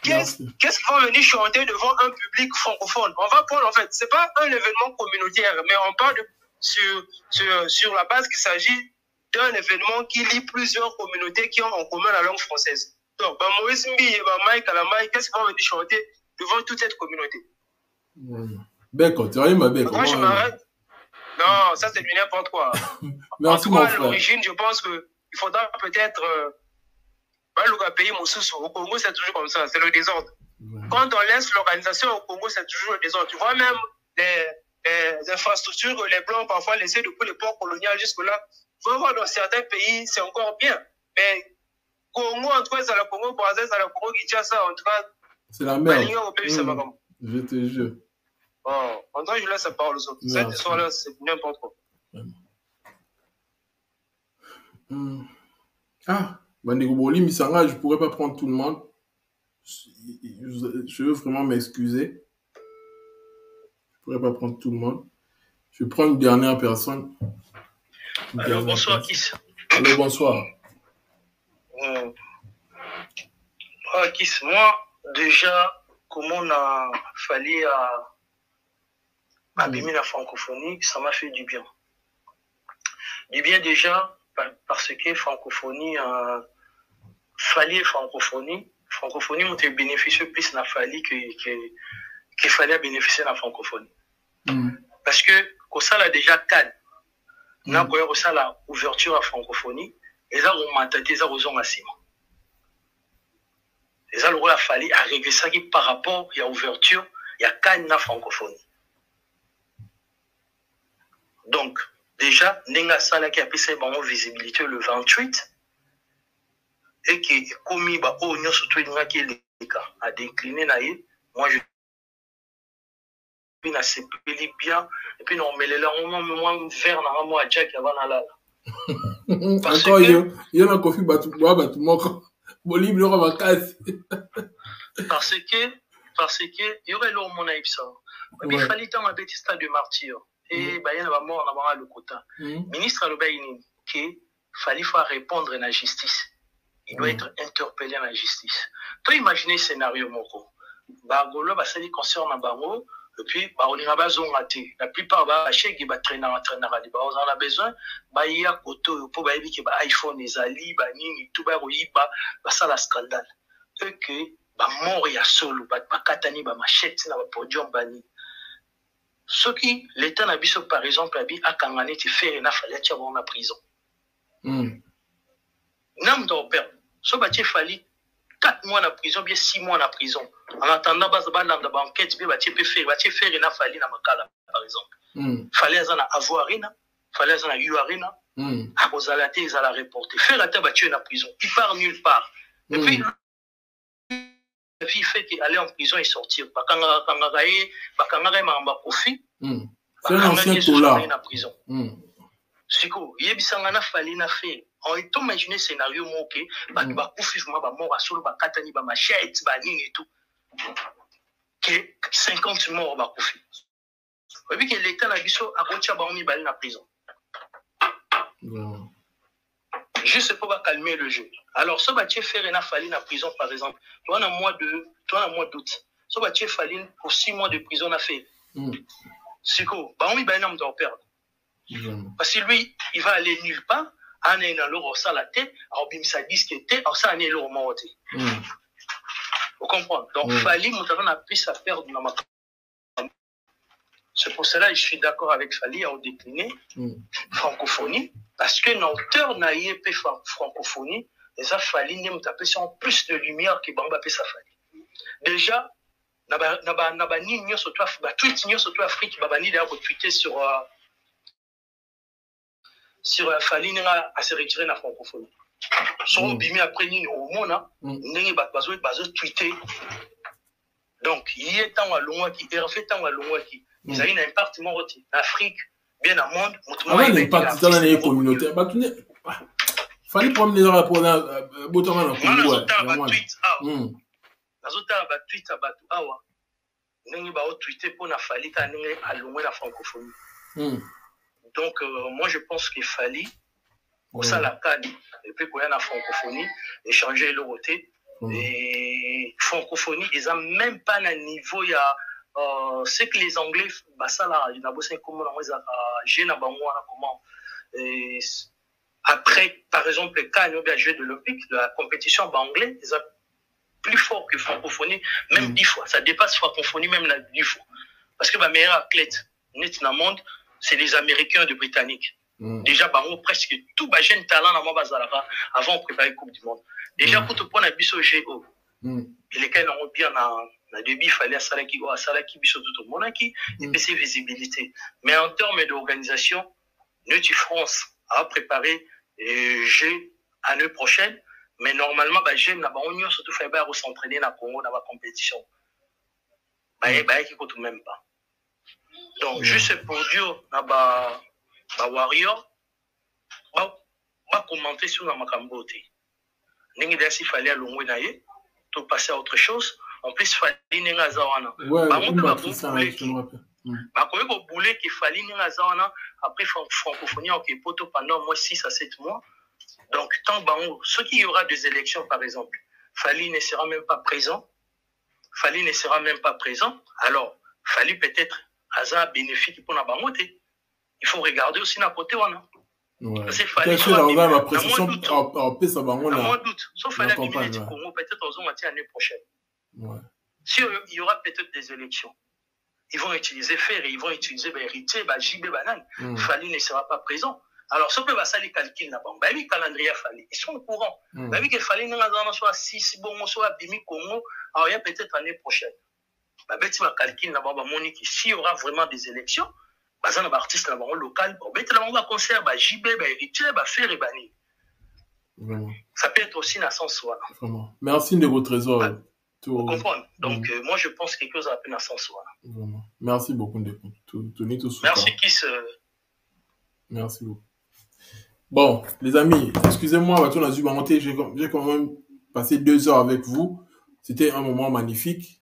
qu'est-ce qu'ils vont venir chanter devant un public francophone? On va prendre, en fait, c'est pas un événement communautaire, mais on parle sur la base qu'il s'agit d'un événement qui lie plusieurs communautés qui ont en commun la langue française. Donc, Moïse Mbi et Mike Alamba, qu'est-ce qu'ils vont venir chanter devant toute cette communauté? Beko, tu vois, ma Beko. Moi, je m'arrête. Non, ça c'est du n'importe quoi. Merci, en tout cas, à l'origine, je pense qu'il faudra peut-être. Le pays Moussous, au Congo, c'est toujours comme ça, c'est le désordre. Quand on laisse l'organisation au Congo, c'est toujours le désordre. Tu vois, même les infrastructures que les Blancs parfois laissaient depuis l'époque coloniale jusque-là, tu vas voir dans certains pays, c'est encore bien. Mais Congo, en tout cas, c'est le Congo Brazzaville, c'est le Congo Kinshasa, en tout cas. C'est la merde. Je te jure. Bon, en tant que je laisse la parole aux autres. Cette histoire-là, c'est n'importe quoi. Ah, Bandegoboli Misanga, je ne pourrais pas prendre tout le monde. Je veux vraiment m'excuser. Je ne pourrais pas prendre tout le monde. Je vais prendre une dernière personne. Allô, bonsoir, Kiss. Allô, bonsoir. Kiss, moi, déjà, comment on a fallu abîmer la francophonie, ça m'a fait du bien. Du bien déjà, parce que francophonie, Fally francophonie, on a bénéficié plus de la Fally qu'il fallait bénéficier de la francophonie. Parce que, ça l'a déjà calme. N'a pas ça la ouverture à la francophonie, et ça, on m'a tâté, ça, aux hommes et ça, il a fallu arriver ça qui par rapport à l'ouverture, il y a calme la francophonie. Donc, déjà, Nenga Sala qui a pris sa visibilité le 28 et qui est commis au Union surtout qui est le cas à décliner moi je puis c'est bien et puis on met là moi faire na moi Jack avant là. Encore il y a un coffee batu moko bolib le va casse. Parce que il y aurait l'homme mon aïpsa. Mais il fallait tant un petit stade de martyr. Et il y a un mort dans le quota. Ministre Alobaïni, qu'il fallait répondre à la justice. Il doit être interpellé à la justice. Tu imagines le scénario, Moko. Bagolo, ça concerne Bango, Et puis, on a besoin de la plupart de ceux qui traînent on a besoin de la photo pour que iPhone les ali, tout ça la scandale. Et que mort ya solo, katani machette na podium bani. Ce qui l'état n'a biso par exemple a kangane ti faire na fallait tia en prison. Nam do perdre. So ba ti fali 4 mois en prison, bien 6 mois en prison. En attendant, dans la enquête, il va faire une affaire dans Makala, par exemple. Fallait avoir une, fallait avoir une arena, à cause de la thé, ils allaient reporter. Faire la tête, battu en prison. Il part nulle part. Et puis, la vie fait qu'il allait en prison et sortir. Quand on a profit, c'est un ancien tola. C'est quoi? Il y a des fallu na fait. On est imaginé scénario moqué, bah tu vas couper vraiment mort à solo, bah katani bah machette, bah ning et tout. Que 50 morts bah couper. Et puis que l'État n'a biso à côté bah on mis balle na prison. Juste pour calmer le jeu. Alors ça bah tu faire une affaire na prison par exemple. Toi en mois d'août. Ça bah tu faire pour 6 mois de prison na fait. C'est quoi? Bah on mis balle na m'doit perdre. Parce que lui, il va aller nulle part. On est dans l'eau, ça la tête, on bim sa disque était, on s'en est l'eau monté. Vous comprenez? Donc, Fali, nous avons appris sa perte dans ma. C'est pour cela que je suis d'accord avec Fali à décliner francophonie, parce que l'auteur n'a pas francophonie, et ça, Fali, nous avons plus de lumière que Bamba peut sa Fali. Déjà, n'a ni surtout Afrique, ni d'ailleurs tweeter sur Fali à se retirer de la francophonie. Sur Bimi après ni au monde, n'ayez pas besoin de tweeter. Donc, il y a tant à loin qui est refait tant à loin qui. Ils ont un impact en Afrique, bien au monde. Ah, il impact dans la communauté. Fali promener dans la bouton dans la tweet à Batu Awa. N'ayez pas tweeter pour la Fali à loin la francophonie. Donc, moi, je pense qu'il fallait, pour ça, la canne, et puis, pour y a la francophonie, échanger le côté. Et francophonie, ils n'ont même pas un niveau, il y a, c'est que les Anglais, bah, ça, là, il y a beaucoup comment, après, par exemple, les cannes, il y a Jeux olympiques, la compétition, bah, anglais, ils ont plus fort que francophonie, même 10 fois. Ça dépasse francophonie, même 10 fois. Parce que, ma meilleure athlète, net dans le monde, c'est les Américains de Britanniques. Déjà, presque tout le jeune talent avant de préparer la Coupe du Monde. Déjà, pour te prendre un biso GO, les cas n'ont bien un débit, il fallait à Salaki biso tout le monde qui et c'est visibilité. Mais en termes d'organisation, Neuti France a préparé G à l'année prochaine, mais normalement, j'ai n'a pas union surtout fait s'entraîner dans le Congo dans la compétition. Qui compte même pas. Donc, juste pour dire, Warrior, va commenter sur la Makambote. S'il fallait aller pour passer à autre chose, en plus, il fallait aller à Zawana. Boulet qu'il fallait après francophonie pendant moins 6 à 7 mois. Donc, tant ce qu'il y aura des élections, par exemple, Fali ne sera même pas présent. Alors, Fali peut-être hasard bénéfique pour la banque. Il faut regarder aussi la côté. C'est Fali. Sauf Fali Congo, peut-être aux l'année prochaine. S'il y aura peut-être des élections, ils vont utiliser fer et ils vont utiliser héritier, JB Banane. Fali ne sera pas présent. Alors, ce que va ça les calculs là-bas, oui, calendrier Fali, ils sont au courant. Oui, que Fali n'a pas soit 6, bon, soit Bimi Congo, alors il y a peut-être l'année prochaine. Si s'il y aura vraiment des élections, il y a des artistes locaux, il y a un concert, JB, héritier, fer et bani. Ça peut être aussi dans ce sens. Merci de votre trésor. Vous comprenez? Donc, moi, je pense que quelque chose a pu dans ce sens. Merci beaucoup. Merci, Kiss. Merci beaucoup. Bon, les amis, excusez-moi, j'ai quand même passé 2 heures avec vous. C'était un moment magnifique.